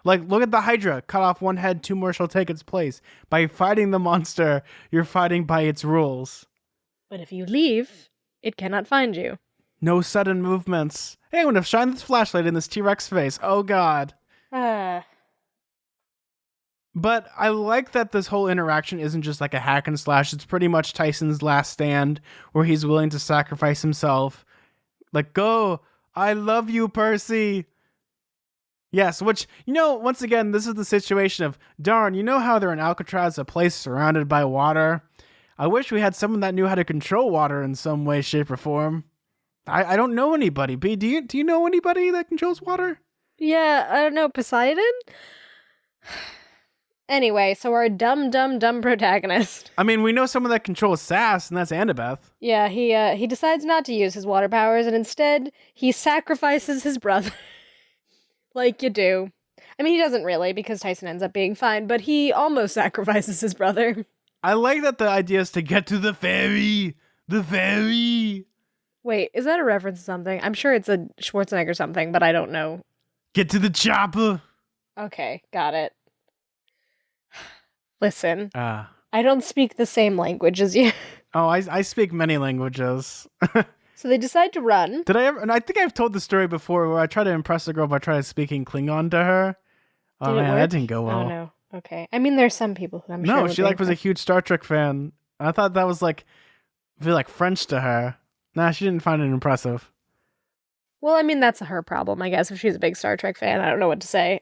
Like, look at the Hydra. Cut off one head, 2 more shall take its place. By fighting the monster, you're fighting by its rules. But if you leave, it cannot find you. No sudden movements. Hey, I'm going to shine this flashlight in this T-Rex face. Oh, God. But I like that this whole interaction isn't just like a hack and slash. It's pretty much Tyson's last stand where he's willing to sacrifice himself. Like, go, I love you, Percy. Yes, which, once again, this is the situation of, darn, you know how they're in Alcatraz, a place surrounded by water? I wish we had someone that knew how to control water in some way, shape, or form. I don't know anybody. B, do you know anybody that controls water? Yeah, I don't know, Poseidon? Anyway, so our dumb protagonist. I mean, we know someone that controls sass, and that's Annabeth. Yeah, he decides not to use his water powers, and instead, he sacrifices his brother. Like you do. I mean, he doesn't really, because Tyson ends up being fine, but he almost sacrifices his brother. I like that the idea is to get to the ferry. The ferry. Wait, is that a reference to something? I'm sure it's a Schwarzenegger something, but I don't know. Get to the chopper. Okay, got it. Listen, Ah. I don't speak the same language as you. Oh, I speak many languages. So they decide to run. Did I ever? And I think I've told the story before where I tried to impress a girl by trying to speaking Klingon to her. Oh man, that didn't go well. Oh no. Okay. I mean, there's some people who I'm sure. No, she was a huge Star Trek fan. I thought that was feel like French to her. Nah, she didn't find it impressive. Well, I mean, that's her problem, I guess. If she's a big Star Trek fan, I don't know what to say.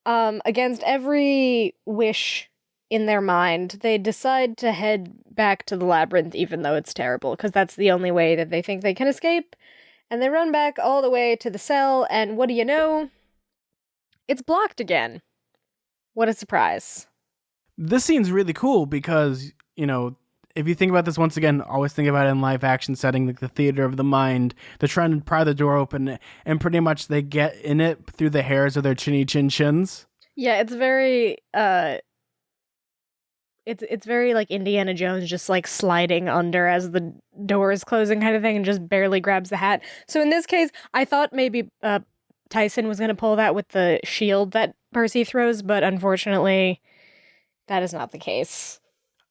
Against every wish in their mind, they decide to head back to the labyrinth, even though it's terrible, because that's the only way that they think they can escape. And they run back all the way to the cell, and what do you know? It's blocked again. What a surprise. This scene's really cool because, if you think about this once again, always think about it in live action setting, like the theater of the mind. They're trying to pry the door open, and pretty much they get in it through the hairs of their chinny chin chins. Yeah, it's very, it's very like Indiana Jones, just like sliding under as the door is closing kind of thing, and just barely grabs the hat. So in this case, I thought maybe Tyson was going to pull that with the shield that Percy throws, but unfortunately, that is not the case.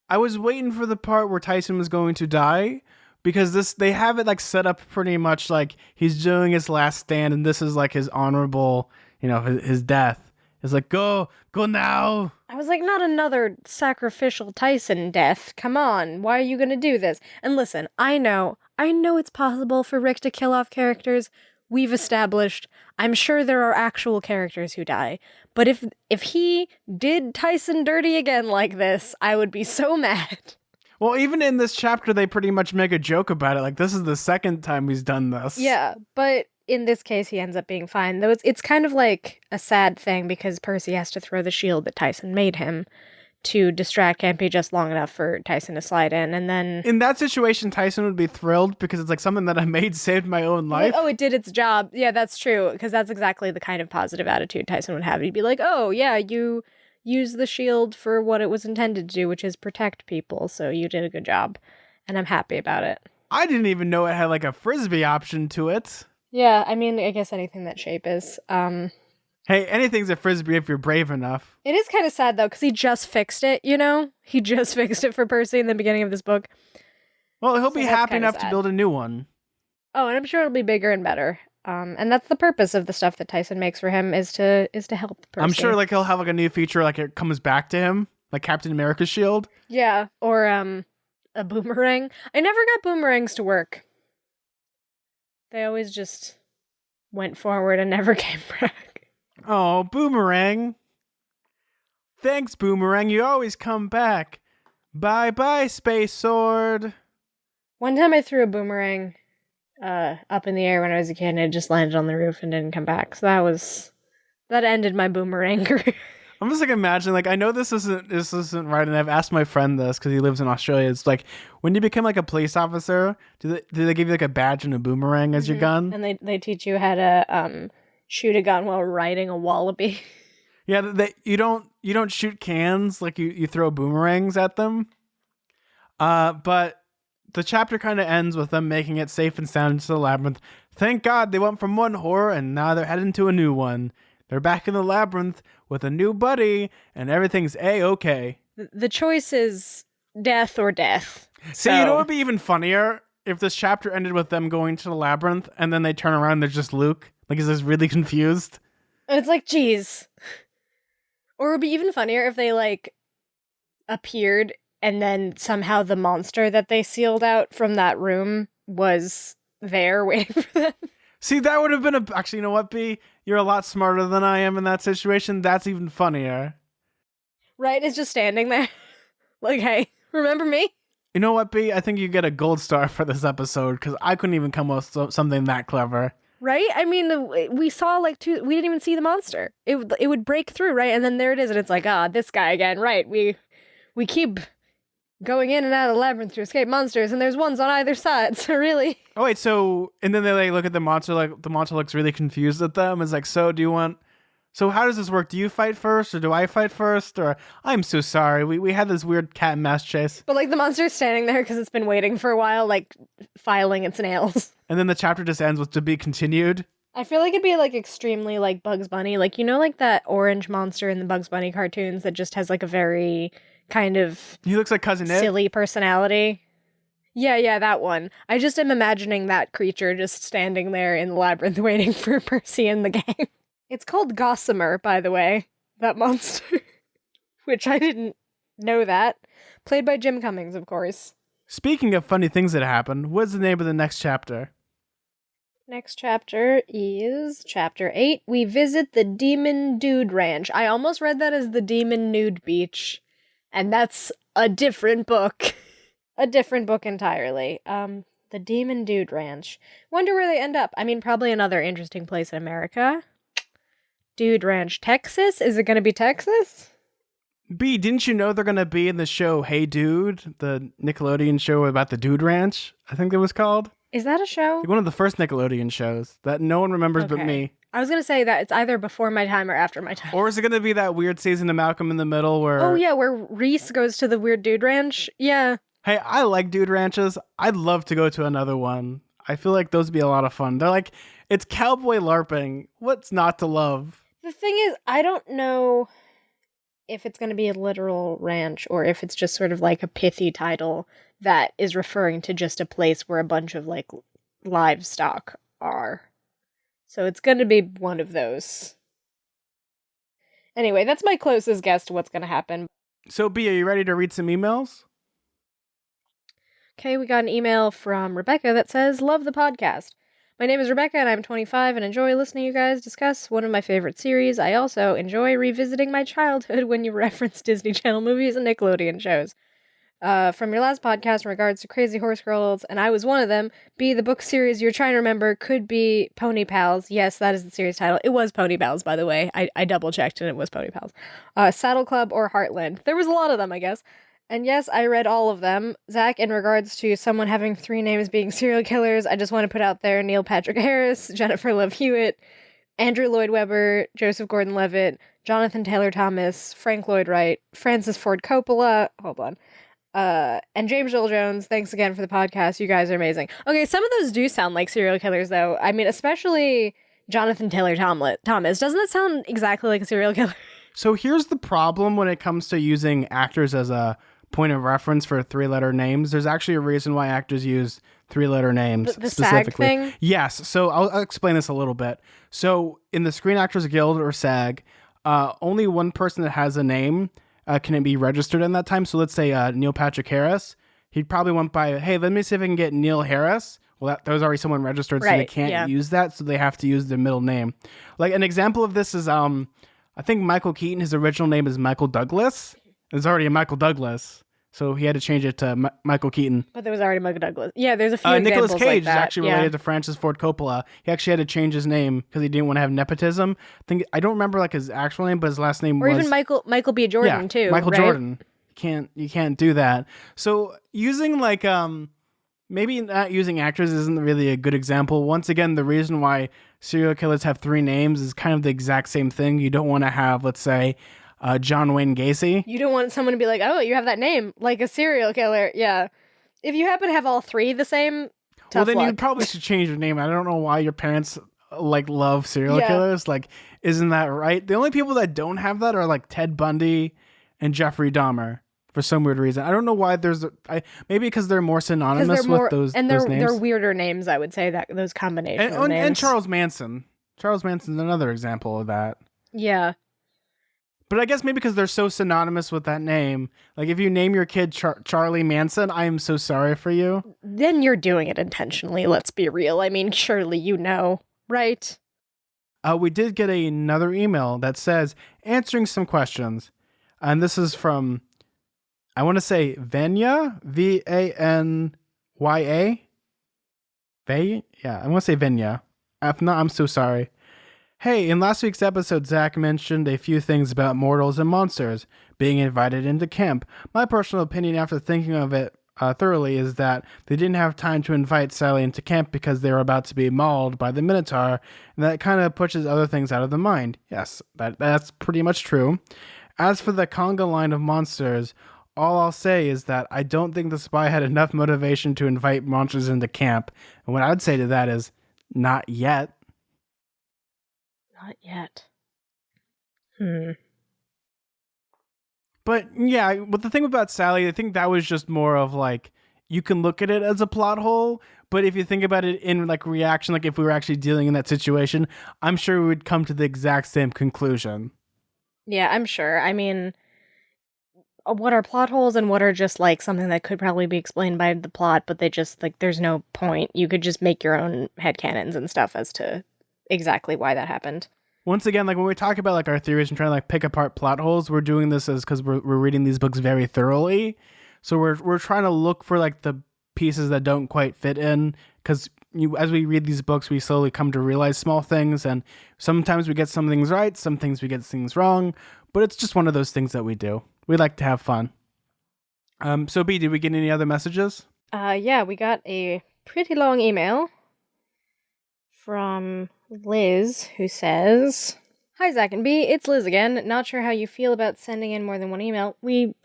I was waiting for the part where Tyson was going to die, because they have it set up pretty much like he's doing his last stand, and this is like his honorable, his death. It's like, go now. I was like, not another sacrificial Tyson death. Come on, why are you gonna do this? And listen, I know it's possible for Rick to kill off characters. We've established, I'm sure there are actual characters who die. But if he did Tyson dirty again like this, I would be so mad. Well, even in this chapter, they pretty much make a joke about it. Like, this is the second time he's done this. Yeah, but in this case, he ends up being fine. Though it's kind of like a sad thing because Percy has to throw the shield that Tyson made him to distract Campy just long enough for Tyson to slide in, and then... In that situation, Tyson would be thrilled because it's like something that I made saved my own life. Like, oh, it did its job. Yeah, that's true, because that's exactly the kind of positive attitude Tyson would have. He'd be like, oh, yeah, you use the shield for what it was intended to do, which is protect people, so you did a good job, and I'm happy about it. I didn't even know it had a frisbee option to it. Yeah, I mean, I guess anything that shape is. Hey, anything's a frisbee if you're brave enough. It is kind of sad, though, because he just fixed it, He just fixed it for Percy in the beginning of this book. Well, he'll be happy enough to build a new one. Oh, and I'm sure it'll be bigger and better. And that's the purpose of the stuff that Tyson makes for him is to help Percy. I'm sure he'll have a new feature, it comes back to him, like Captain America's shield. Yeah, or a boomerang. I never got boomerangs to work. They always just went forward and never came back. Oh, Boomerang. Thanks, Boomerang. You always come back. Bye-bye, Space Sword. One time I threw a boomerang up in the air when I was a kid, and it just landed on the roof and didn't come back. So that ended my boomerang career. I'm just imagining, I know this isn't right, and I've asked my friend this because he lives in Australia. It's when you become a police officer, do they give you a badge and a boomerang as your gun? And they teach you how to shoot a gun while riding a wallaby. Yeah, you don't shoot cans, you throw boomerangs at them. But the chapter kind of ends with them making it safe and sound into the labyrinth. Thank God they went from one horror and now they're heading to a new one. They're back in the labyrinth with a new buddy, and everything's A-okay. The choice is death or death. See, you know what would be even funnier? If this chapter ended with them going to the labyrinth, and then they turn around and there's just Luke. He's just really confused. And it's geez. Or it would be even funnier if they, like, appeared and then somehow the monster that they sealed out from that room was there waiting for them. See, that would have been actually, you know what, B? You're a lot smarter than I am in that situation. That's even funnier. Right? It's just standing there. Like, hey, remember me? You know what, B? I think you get a gold star for this episode because I couldn't even come up with something that clever. Right? I mean, we saw, like, we didn't even see the monster. It would break through, right? And then there it is, and it's like, this guy again, right? We keep going in and out of the labyrinth to escape monsters, and there's ones on either side, so really. Oh, wait, and then they like look at the monster, like the monster looks really confused at them. It's like, so how does this work? Do you fight first, or do I fight first? Or, I'm so sorry, we had this weird cat and mouse chase. But, like, the monster's standing there because it's been waiting for a while, like, filing its nails. And then the chapter just ends with to be continued. I feel like it'd be, like, extremely, like, Bugs Bunny. Like, you know, like, that orange monster in the Bugs Bunny cartoons that just has, like, a very kind of... He looks like Cousin Ed. Silly personality. Yeah, that one. I just am imagining that creature just standing there in the labyrinth waiting for Percy and the gang. It's called Gossamer, by the way, that monster. Which I didn't know that. Played by Jim Cummings, of course. Speaking of funny things that happened, what's the name of the next chapter? Next chapter is Chapter 8. We visit the Demon Dude Ranch. I almost read that as the Demon Nude Beach. And that's a different book. A different book entirely. The Demon Dude Ranch. Wonder where they end up. I mean, probably another interesting place in America. Dude Ranch, Texas? Is it going to be Texas? B, didn't you know they're going to be in the show Hey Dude, the Nickelodeon show about the Dude Ranch, I think it was called? Is that a show? Like one of the first Nickelodeon shows that no one remembers but me. I was going to say that it's either before my time or after my time. Or is it going to be that weird season of Malcolm in the Middle where... Oh, yeah, where Reese goes to the weird dude ranch? Yeah. Hey, I like dude ranches. I'd love to go to another one. I feel like those would be a lot of fun. They're like, it's cowboy LARPing. What's not to love? The thing is, I don't know if it's going to be a literal ranch or if it's just sort of like a pithy title that is referring to just a place where a bunch of, like, livestock are. So it's going to be one of those. Anyway, that's my closest guess to what's going to happen. So, B, are you ready to read some emails? Okay, we got an email from Rebecca that says, "Love the podcast. My name is Rebecca and I'm 25 and enjoy listening to you guys discuss one of my favorite series. I also enjoy revisiting my childhood when you reference Disney Channel movies and Nickelodeon shows. From your last podcast in regards to Crazy Horse Girls, and I was one of them, B, the book series you're trying to remember could be Pony Pals. Yes, that is the series title. It was Pony Pals, by the way. I double-checked and it was Pony Pals. Saddle Club or Heartland. There was a lot of them, I guess. And yes, I read all of them. Zach, in regards to someone having 3 names being serial killers, I just want to put out there Neil Patrick Harris, Jennifer Love Hewitt, Andrew Lloyd Webber, Joseph Gordon-Levitt, Jonathan Taylor Thomas, Frank Lloyd Wright, Francis Ford Coppola, and James Earl Jones. Thanks again for the podcast. You guys are amazing. Okay, some of those do sound like serial killers, though. I mean, especially Jonathan Taylor Thomas. Doesn't that sound exactly like a serial killer? So here's the problem when it comes to using actors as a point of reference for 3-letter names. There's actually a reason why actors use 3-letter names the specifically. SAG thing? Yes. So I'll explain this a little bit. So in the Screen Actors Guild or SAG, only one person that has a name can it be registered in that time. So let's say Neil Patrick Harris. He'd probably went by, hey, let me see if I can get Neil Harris. Well, there was already someone registered, so they can't use that. So they have to use their middle name. Like an example of this is, I think Michael Keaton, his original name is Michael Douglas. There's already a Michael Douglas, so he had to change it to Michael Keaton. But there was already Michael Douglas. Yeah, there's a few examples Nicolas Cage like that. is actually related to Francis Ford Coppola. He actually had to change his name because he didn't want to have nepotism. I don't remember like his actual name, but his last name was... Or even Michael B. Jordan, too, Michael right? Jordan. You can't do that. So using like... Maybe not using actors isn't really a good example. Once again, the reason why serial killers have 3 names is kind of the exact same thing. You don't want to have, let's say... John Wayne Gacy. You don't want someone to be like, oh, you have that name, like a serial killer. Yeah. If you happen to have all 3 the same, well, then luck. You probably should change your name. I don't know why your parents like love serial killers. Like, isn't that right? The only people that don't have that are like Ted Bundy and Jeffrey Dahmer for some weird reason. I don't know why maybe because they're more synonymous with those names. They're weirder names, I would say, that those combinations of names. And Charles Manson. Charles Manson's another example of that. Yeah. But I guess maybe because they're so synonymous with that name. Like if you name your kid Charlie Manson, I am so sorry for you. Then you're doing it intentionally, let's be real. I mean, surely you know, right? We did get another email that says, answering some questions. And this is from, I want to say Vanya, Vanya. Yeah, I want to say Vanya. If not, I'm so sorry. Hey, in last week's episode, Zack mentioned a few things about mortals and monsters being invited into camp. My personal opinion after thinking of it thoroughly is that they didn't have time to invite Sally into camp because they were about to be mauled by the Minotaur, and that kind of pushes other things out of the mind. Yes, that's pretty much true. As for the conga line of monsters, all I'll say is that I don't think the spy had enough motivation to invite monsters into camp, and what I'd say to that is, not yet. Not yet. But yeah, but the thing about Sally, I think that was just more of like, you can look at it as a plot hole, but if you think about it in like reaction, like if we were actually dealing in that situation, I'm sure we would come to the exact same conclusion. Yeah, I'm sure. I mean, what are plot holes and what are just like something that could probably be explained by the plot, but they just like there's no point. You could just make your own headcanons and stuff as to exactly why that happened. Once again, like when we talk about like our theories and trying to like pick apart plot holes, we're doing this as because we're reading these books very thoroughly. So we're trying to look for like the pieces that don't quite fit in, because as we read these books, we slowly come to realize small things, and sometimes we get some things right, some things we get things wrong, but it's just one of those things that we do. We like to have fun. So B, did we get any other messages? Yeah, we got a pretty long email from Liz, who says, "Hi, Zack and B. It's Liz again. Not sure how you feel about sending in more than one email.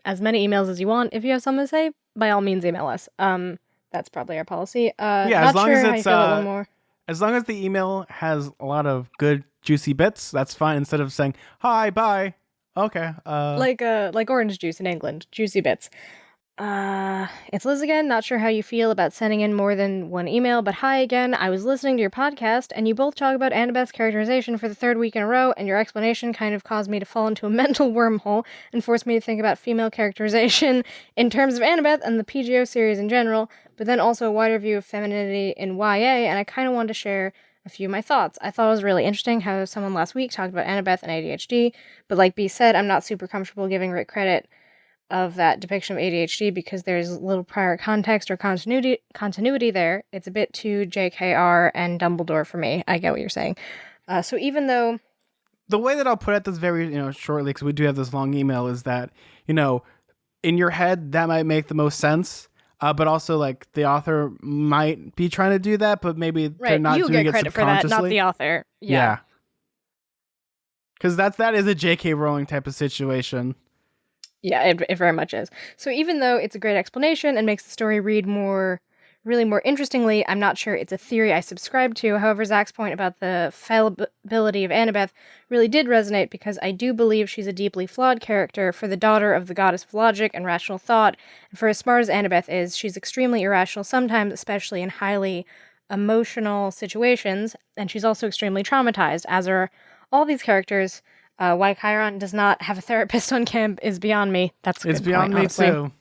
As many emails as you want. If you have something to say, by all means, email us. That's probably our policy. Yeah, not sure how you feel about one more. As long as the email has a lot of good juicy bits, that's fine. Instead of saying hi, bye. Okay. Like orange juice in England. Juicy bits. It's Liz again. Not sure how you feel about sending in more than one email, but hi again. I was listening to your podcast, and you both talk about Annabeth's characterization for the third week in a row, and your explanation kind of caused me to fall into a mental wormhole and forced me to think about female characterization in terms of Annabeth and the PGO series in general, but then also a wider view of femininity in YA, and I kind of wanted to share a few of my thoughts. I thought it was really interesting how someone last week talked about Annabeth and ADHD, but like B said, I'm not super comfortable giving Rick credit of that depiction of ADHD because there's little prior context or continuity there. It's a bit too JKR and Dumbledore for me. I get what you're saying. So even though the way that I'll put it this very shortly, because we do have this long email, is that in your head that might make the most sense, but also like the author might be trying to do that, but maybe they're not you doing get it credit for that, not the author. Yeah. Because that is a J.K. Rowling type of situation. Yeah, it very much is. So even though it's a great explanation and makes the story read really more interestingly, I'm not sure it's a theory I subscribe to. However, Zach's point about the fallibility of Annabeth really did resonate because I do believe she's a deeply flawed character for the daughter of the goddess of logic and rational thought. And for as smart as Annabeth is, she's extremely irrational sometimes, especially in highly emotional situations, and she's also extremely traumatized, as are all these characters. Why Chiron does not have a therapist on camp is beyond me. That's a it's good beyond point, me honestly. too.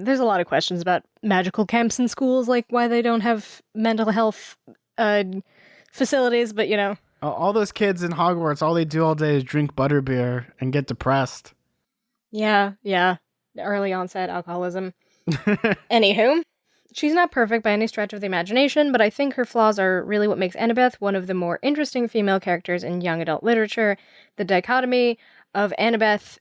There's a lot of questions about magical camps in schools, like why they don't have mental health facilities, but all those kids in Hogwarts, all they do all day is drink butterbeer and get depressed. Yeah, early onset alcoholism. Anywho, she's not perfect by any stretch of the imagination, but I think her flaws are really what makes Annabeth one of the more interesting female characters in young adult literature. The dichotomy of Annabeth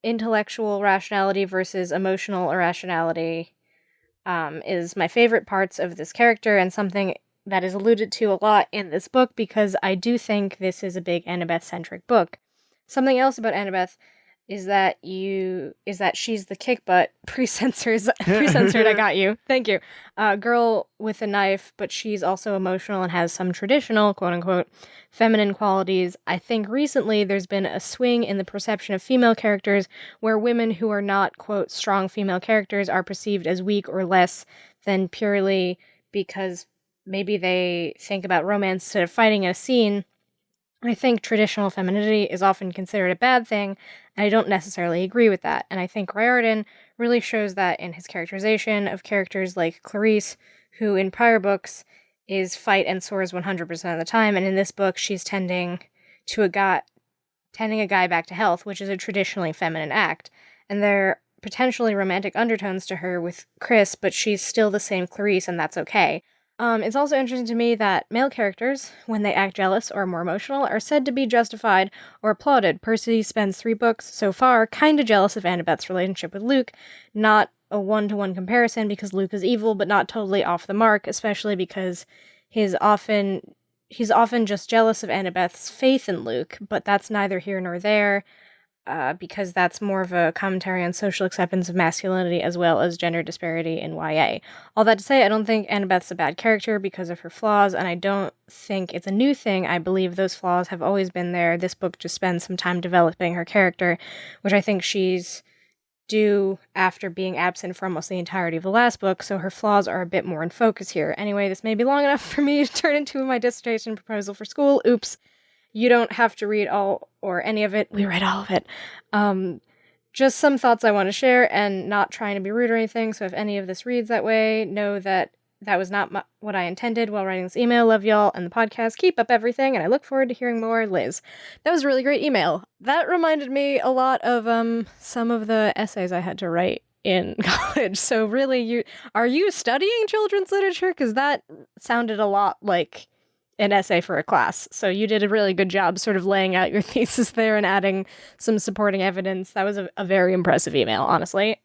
intellectual rationality versus emotional irrationality is my favorite parts of this character and something that is alluded to a lot in this book because I do think this is a big Annabeth-centric book. Something else about Annabeth is that she's the kick butt pre-censored. I got you. Thank you. Girl with a knife, but she's also emotional and has some traditional, quote unquote, feminine qualities. I think recently there's been a swing in the perception of female characters where women who are not, quote, strong female characters are perceived as weak or less than purely because maybe they think about romance instead of fighting in a scene. I think traditional femininity is often considered a bad thing, and I don't necessarily agree with that. And I think Riordan really shows that in his characterization of characters like Clarice, who in prior books is fight and soars 100% of the time, and in this book she's tending a guy back to health, which is a traditionally feminine act. And there are potentially romantic undertones to her with Chris, but she's still the same Clarice, and that's okay. It's also interesting to me that male characters, when they act jealous or more emotional, are said to be justified or applauded. Percy spends 3 books so far kinda jealous of Annabeth's relationship with Luke, not a one-to-one comparison because Luke is evil, but not totally off the mark, especially because he's often he's often just jealous of Annabeth's faith in Luke, but that's neither here nor there, because that's more of a commentary on social acceptance of masculinity as well as gender disparity in YA. All that to say, I don't think Annabeth's a bad character because of her flaws, and I don't think it's a new thing. I believe those flaws have always been there. This book just spends some time developing her character, which I think she's due after being absent for almost the entirety of the last book, so her flaws are a bit more in focus here. Anyway, this may be long enough for me to turn into my dissertation proposal for school. Oops. You don't have to read all or any of it. We read all of it. Just some thoughts I want to share, and not trying to be rude or anything, so if any of this reads that way, know that that was not what I intended while writing this email. Love y'all and the podcast. Keep up everything, and I look forward to hearing more. Liz. That was a really great email. That reminded me a lot of some of the essays I had to write in college. So really, are you studying children's literature? Because that sounded a lot like an essay for a class. So you did a really good job sort of laying out your thesis there and adding some supporting evidence. That was a very impressive email, honestly.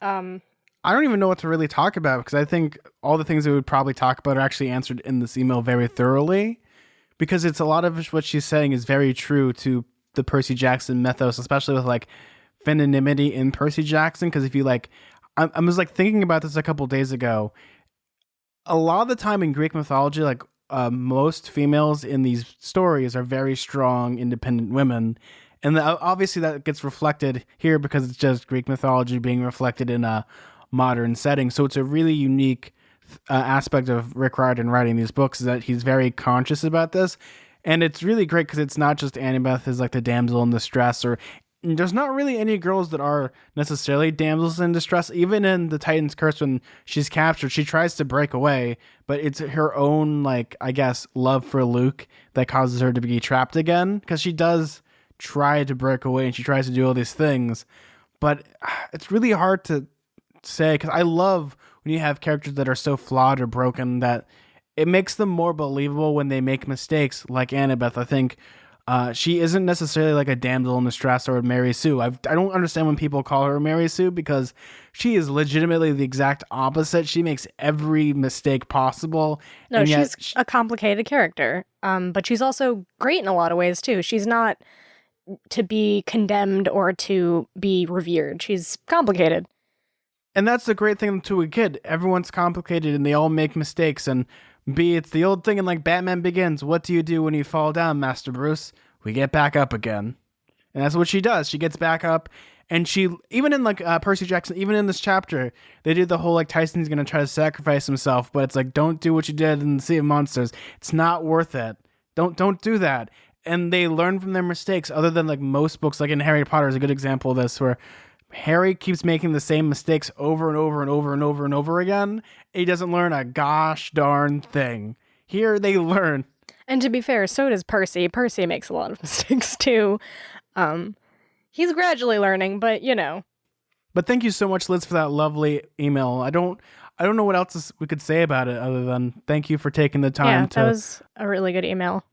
I don't even know what to really talk about because I think all the things we would probably talk about are actually answered in this email very thoroughly, because it's a lot of what she's saying is very true to the Percy Jackson mythos, especially with like femininity in Percy Jackson. Because if you like, I was like thinking about this a couple days ago. A lot of the time in Greek mythology, like most females in these stories are very strong, independent women. And obviously that gets reflected here because it's just Greek mythology being reflected in a modern setting. So it's a really unique aspect of Rick Riordan writing these books, is that he's very conscious about this. And it's really great because it's not just Annabeth is like the damsel in distress, or there's not really any girls that are necessarily damsels in distress. Even in the Titan's Curse, when she's captured, she tries to break away, but it's her own, like, I guess, love for Luke that causes her to be trapped again, because she does try to break away and she tries to do all these things. But it's really hard to say, because I love when you have characters that are so flawed or broken that it makes them more believable when they make mistakes, like Annabeth. I think she isn't necessarily like a damsel in distress or Mary Sue. I don't understand when people call her Mary Sue, because she is legitimately the exact opposite. She makes every mistake possible. No, and she's a complicated character, but she's also great in a lot of ways too. She's not to be condemned or to be revered. She's complicated. And that's the great thing to a kid. Everyone's complicated and they all make mistakes. And B, it's the old thing in like Batman Begins. What do you do when you fall down, Master Bruce? We get back up again. And that's what she does. She gets back up. And she, even in like Percy Jackson, even in this chapter, they did the whole like Tyson's going to try to sacrifice himself. But it's like, don't do what you did in the Sea of Monsters. It's not worth it. Don't do that. And they learn from their mistakes, other than like most books, like in Harry Potter is a good example of this, where Harry keeps making the same mistakes over and over and over and over and over again. He doesn't learn a gosh darn thing. Here they learn. And to be fair, so does Percy. Percy makes a lot of mistakes too. He's gradually learning, but you know. But thank you so much, Liz, for that lovely email. I don't know what else we could say about it other than thank you for taking the time to. Yeah, that was a really good email.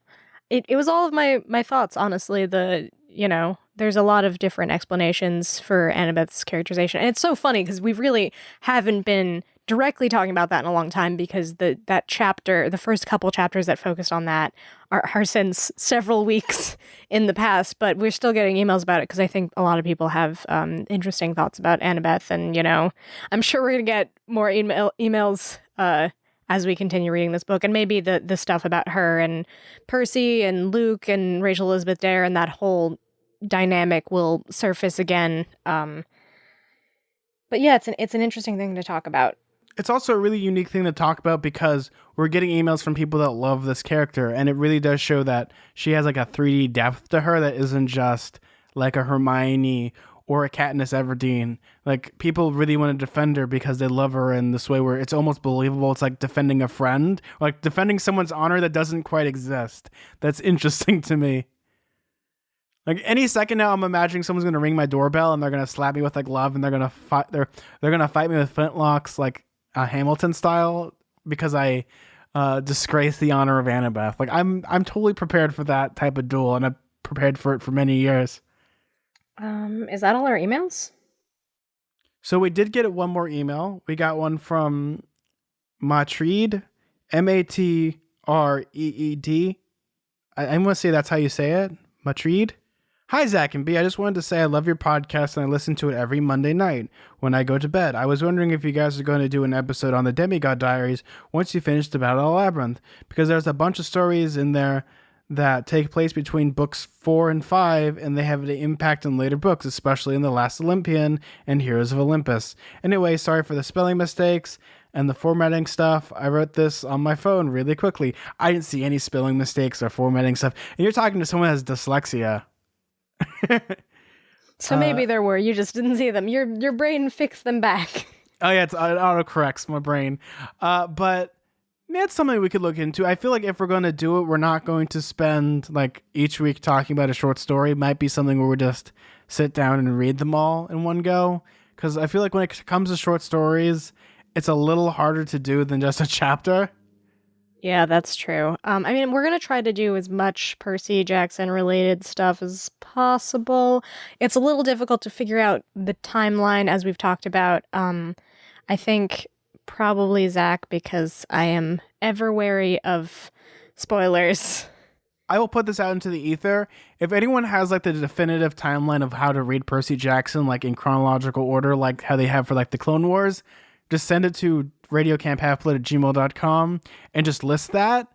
It was all of my thoughts, honestly. There's a lot of different explanations for Annabeth's characterization. And it's so funny because we really haven't been directly talking about that in a long time, because that chapter, the first couple chapters that focused on that are since several weeks in the past, but we're still getting emails about it because I think a lot of people have interesting thoughts about Annabeth. And, I'm sure we're going to get more emails as we continue reading this book, and maybe the stuff about her and Percy and Luke and Rachel Elizabeth Dare and that whole dynamic will surface again. But yeah, it's an interesting thing to talk about. It's also a really unique thing to talk about because we're getting emails from people that love this character, and it really does show that she has like a 3D depth to her that isn't just like a Hermione or a Katniss Everdeen. Like, people really want to defend her because they love her in this way where it's almost believable. It's like defending a friend, or like defending someone's honor that doesn't quite exist. That's interesting to me. Like, any second now, I'm imagining someone's gonna ring my doorbell and they're gonna slap me with like love, and they're gonna fight. They're gonna fight me with flintlocks, like Hamilton style, because I disgrace the honor of Annabeth. Like, I'm totally prepared for that type of duel, and I've prepared for it for many years. Is that all our emails? So we did get one more email. We got one from Matreed, Matreed. I'm gonna say that's how you say it, Matreed. Hi, Zack and B. I just wanted to say I love your podcast and I listen to it every Monday night when I go to bed. I was wondering if you guys are going to do an episode on the Demigod Diaries once you finish the Battle of the Labyrinth, because there's a bunch of stories in there that take place between books 4 and 5, and they have an impact in later books, especially in The Last Olympian and Heroes of Olympus. Anyway, sorry for the spelling mistakes and the formatting stuff. I wrote this on my phone really quickly. I didn't see any spelling mistakes or formatting stuff. And you're talking to someone who has dyslexia. So maybe there were, you just didn't see them. Your brain fixed them back. Oh yeah, it autocorrects my brain. But that's something we could look into. I feel like if we're going to do it, we're not going to spend like each week talking about a short story. It might be something where we just sit down and read them all in one go. Because I feel like when it comes to short stories, it's a little harder to do than just a chapter. Yeah, that's true. I mean, we're going to try to do as much Percy Jackson related stuff as possible. It's a little difficult to figure out the timeline, as we've talked about. I think probably Zach, because I am ever wary of spoilers. I will put this out into the ether. If anyone has like the definitive timeline of how to read Percy Jackson, like in chronological order, like how they have for like the Clone Wars, just send it to radiocamphalfblood@gmail.com and just list that,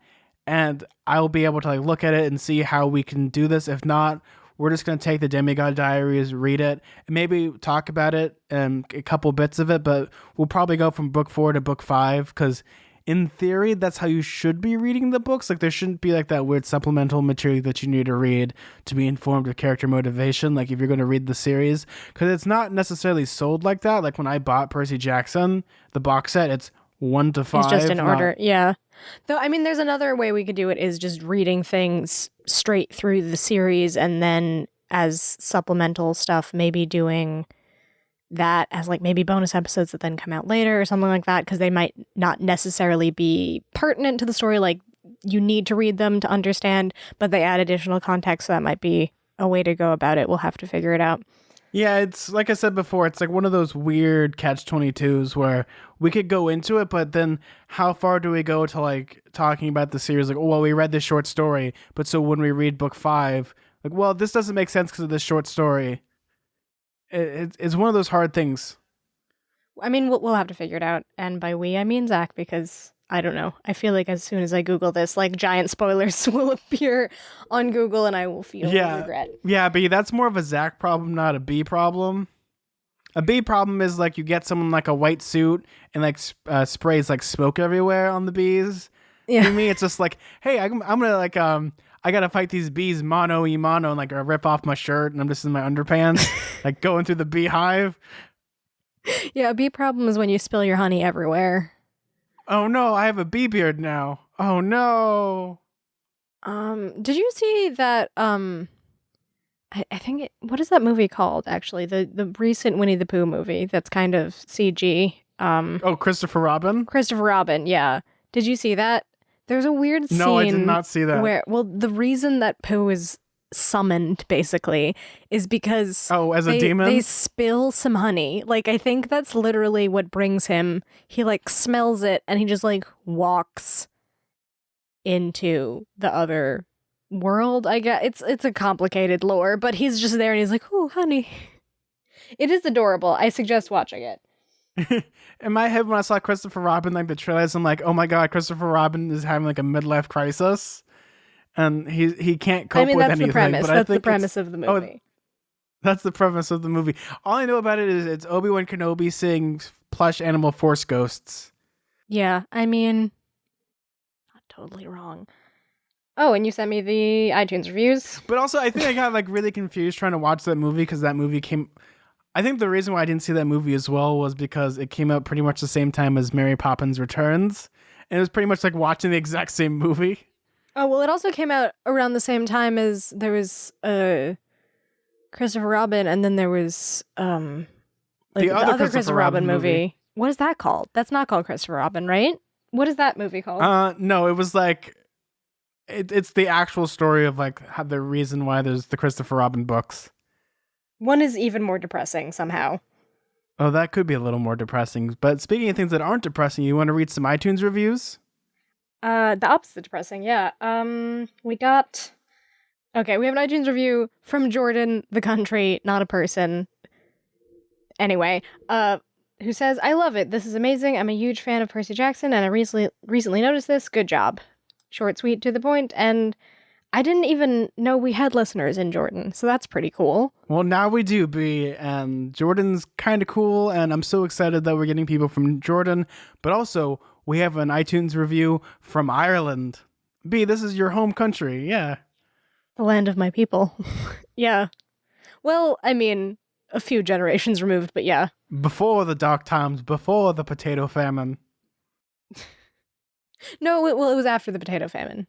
and I'll be able to like look at it and see how we can do this. If not, we're just going to take the Demigod Diaries, read it, and maybe talk about it and a couple bits of it, but we'll probably go from book 4 to book 5, because in theory, that's how you should be reading the books. Like, there shouldn't be like that weird supplemental material that you need to read to be informed of character motivation. Like, if you're going to read the series, because it's not necessarily sold like that. Like, when I bought Percy Jackson, the box set, it's 1 to 5. It's just in order. Yeah. Though, I mean, there's another way we could do it, is just reading things straight through the series and then as supplemental stuff, maybe doing that as like maybe bonus episodes that then come out later or something like that, because they might not necessarily be pertinent to the story, like you need to read them to understand, but they add additional context, so that might be a way to go about it. We'll have to figure it out. Yeah, it's like I said before, it's like one of those weird catch-22s where we could go into it, but then how far do we go to like talking about the series? Like, oh, well, we read this short story, but so when we read book 5, like, well, this doesn't make sense because of this short story. It's one of those hard things. I mean, we'll have to figure it out. And by we, I mean Zach, because I don't know. I feel like as soon as I Google this, like giant spoilers will appear on Google and I will feel regret. Yeah, B, that's more of a Zach problem, not a B problem. A B problem is like you get someone like a white suit and like sprays like smoke everywhere on the bees. Yeah. To me, it's just like, hey, I'm gonna like I gotta fight these bees mano y mano, and like I rip off my shirt and I'm just in my underpants, like going through the beehive. Yeah, a bee problem is when you spill your honey everywhere. Oh no, I have a bee beard now. Oh no. Did you see that? I think what is that movie called? Actually, the recent Winnie the Pooh movie that's kind of CG. Oh, Christopher Robin. Christopher Robin. Yeah. Did you see that? There's a weird scene. No, I did not see that. Where, well, the reason that Pooh is summoned basically is because as a demon they spill some honey. Like, I think that's literally what brings him. He like smells it and he just like walks into the other world. I guess it's a complicated lore, but he's just there and he's like, oh, honey. It is adorable. I suggest watching it. In my head, when I saw Christopher Robin, like the trailers, I'm like, oh my god, Christopher Robin is having like a midlife crisis, and he can't cope with anything. That's the premise of the movie. That's the premise of the movie. All I know about it is it's Obi-Wan Kenobi seeing plush animal force ghosts. Yeah, I mean, not totally wrong. Oh, and you sent me the iTunes reviews. But also, I think I got like really confused trying to watch that movie because that movie came. I think the reason why I didn't see that movie as well was because it came out pretty much the same time as Mary Poppins Returns, and it was pretty much like watching the exact same movie. Oh, well, it also came out around the same time as there was Christopher Robin, and then there was like The the other other Christopher Christopher Robin Robin movie. movie. What is that called? That's not called Christopher Robin, right? What is that movie called? No, it was like it's the actual story of like how the reason why there's the Christopher Robin books. One is even more depressing somehow. Oh, that could be a little more depressing. But speaking of things that aren't depressing, you want to read some iTunes reviews? The opposite depressing, yeah. We got okay, we have an iTunes review from Jordan, the country, not a person. Anyway, who says, I love it. This is amazing. I'm a huge fan of Percy Jackson, and I recently noticed this. Good job. Short, sweet, to the point, and I didn't even know we had listeners in Jordan, so that's pretty cool. Well, now we do, B, and Jordan's kind of cool, and I'm so excited that we're getting people from Jordan, but also we have an iTunes review from Ireland. B, this is your home country, yeah. The land of my people. Yeah. Well, I mean, a few generations removed, but yeah. Before the dark times, before the potato famine. No, it was after the potato famine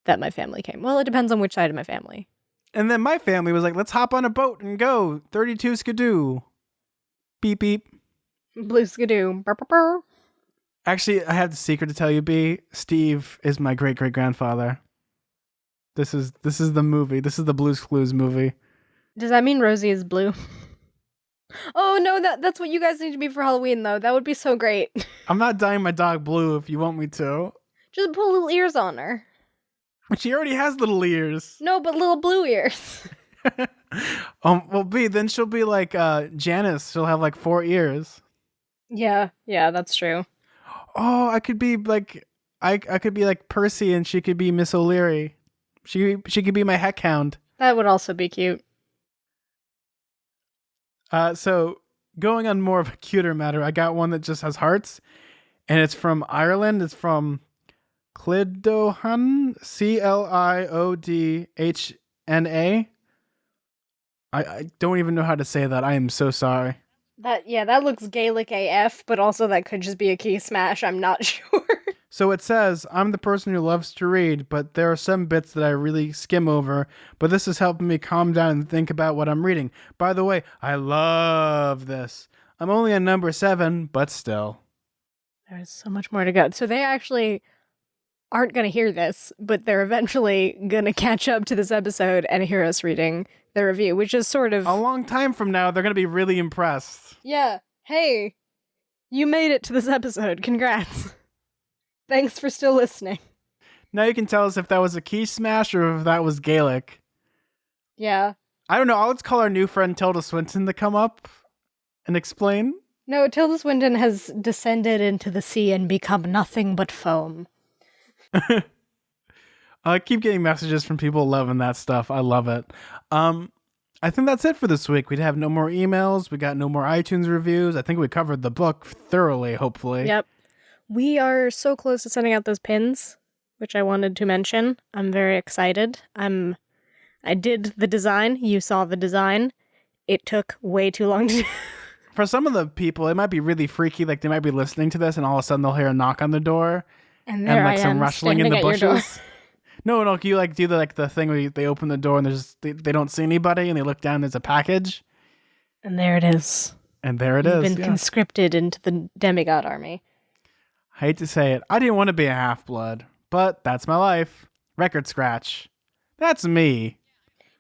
that my family came. Well, it depends on which side of my family. And then my family was like, let's hop on a boat and go. 32 skidoo. Beep, beep. Blue skidoo. Burr, burr, burr. Actually, I have the secret to tell you, B. Steve is my great-great-grandfather. This is the movie. This is the Blue's Clues movie. Does that mean Rosie is blue? Oh no, that's what you guys need to be for Halloween though. That would be so great. I'm not dyeing my dog blue if you want me to. Just put little ears on her. But she already has little ears. No, but little blue ears. Well, B, then she'll be like Janice. She'll have like 4 ears. Yeah, that's true. Oh, I could be like I could be like Percy and she could be Miss O'Leary. She could be my heck hound. That would also be cute. So going on more of a cuter matter, I got one that just has hearts, and it's from Ireland. It's from Cliodhna, Cliodhna. I don't even know how to say that. I am so sorry. That looks Gaelic AF, but also that could just be a key smash. I'm not sure. So it says, I'm the person who loves to read, but there are some bits that I really skim over, but this is helping me calm down and think about what I'm reading. By the way, I love this. I'm only on number 7, but still. There's so much more to go. So they actually aren't going to hear this, but they're eventually going to catch up to this episode and hear us reading the review, which is sort of... A long time from now, they're going to be really impressed. Yeah. Hey, you made it to this episode. Congrats. Thanks for still listening. Now you can tell us if that was a key smash or if that was Gaelic. Yeah. I don't know. Let's call our new friend Tilda Swinton to come up and explain. No, Tilda Swinton has descended into the sea and become nothing but foam. I keep getting messages from people loving that stuff. I love it. I think that's it for this week. We'd have no more emails. We got no more iTunes reviews. I think we covered the book thoroughly, hopefully. Yep. We are so close to sending out those pins, which I wanted to mention. I'm very excited. I did the design. You saw the design. It took way too long to do. For some of the people, it might be really freaky. Like they might be listening to this and all of a sudden they'll hear a knock on the door. And there like I some am, rustling in the standing at your door. bushes. No, you like do the thing where they open the door and they don't see anybody and they look down and there's a package. And there it is. And there it You've is. been conscripted into the demigod army. I hate to say it. I didn't want to be a half-blood, but that's my life. Record scratch. That's me.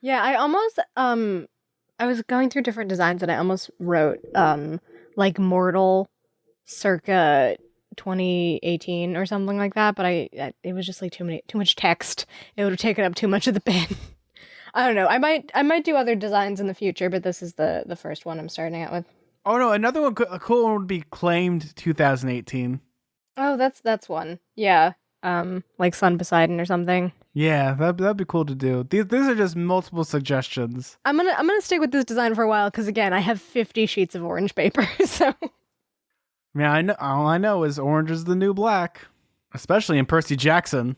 Yeah, I almost I was going through different designs and I almost wrote like mortal circa 2018 or something like that, but it was just like too much text. It would have taken up too much of the pen. I don't know. I might do other designs in the future, but this is the first one I'm starting out with. Oh no, another one, a cool one would be Claimed 2018. Oh, that's one. Yeah. Like Sun Poseidon or something. Yeah, that'd be cool to do. These are just multiple suggestions. I'm gonna stick with this design for a while because again, I have 50 sheets of orange paper, so Yeah, I know. All I know is orange is the new black, especially in Percy Jackson.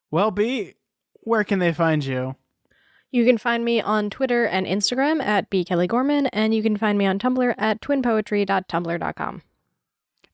Well, B, where can they find you? You can find me on Twitter and Instagram at bkellygorman, and you can find me on Tumblr at twinpoetry.tumblr.com.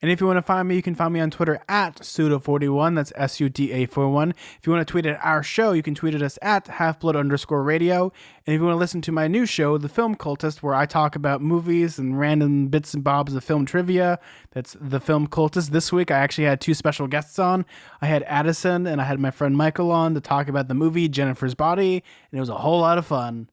And if you want to find me, you can find me on Twitter at Suda41. That's SUDA41. If you want to tweet at our show, you can tweet at us at halfblood_radio. And if you want to listen to my new show, The Film Cultist, where I talk about movies and random bits and bobs of film trivia, that's The Film Cultist. This week, I actually had two special guests on. I had Addison and I had my friend Michael on to talk about the movie Jennifer's Body, and it was a whole lot of fun.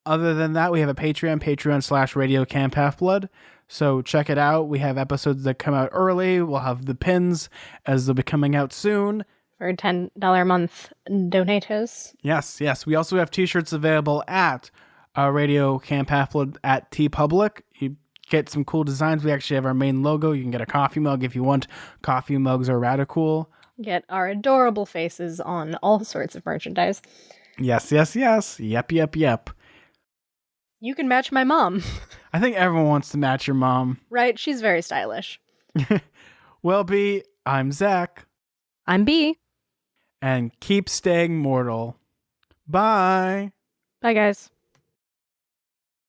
Other than that, we have a Patreon/Radio Camp Half-Blood. So check it out. We have episodes that come out early. We'll have the pins as they'll be coming out soon. For $10 a month donators. Yes. We also have t-shirts available at Radio Camp Half-Blood at TeePublic. You get some cool designs. We actually have our main logo. You can get a coffee mug if you want. Coffee mugs are radical cool. Get our adorable faces on all sorts of merchandise. Yes. Yep. You can match my mom. I think everyone wants to match your mom. Right? She's very stylish. Well, B, I'm Zach. I'm B. And keep staying mortal. Bye. Bye, guys.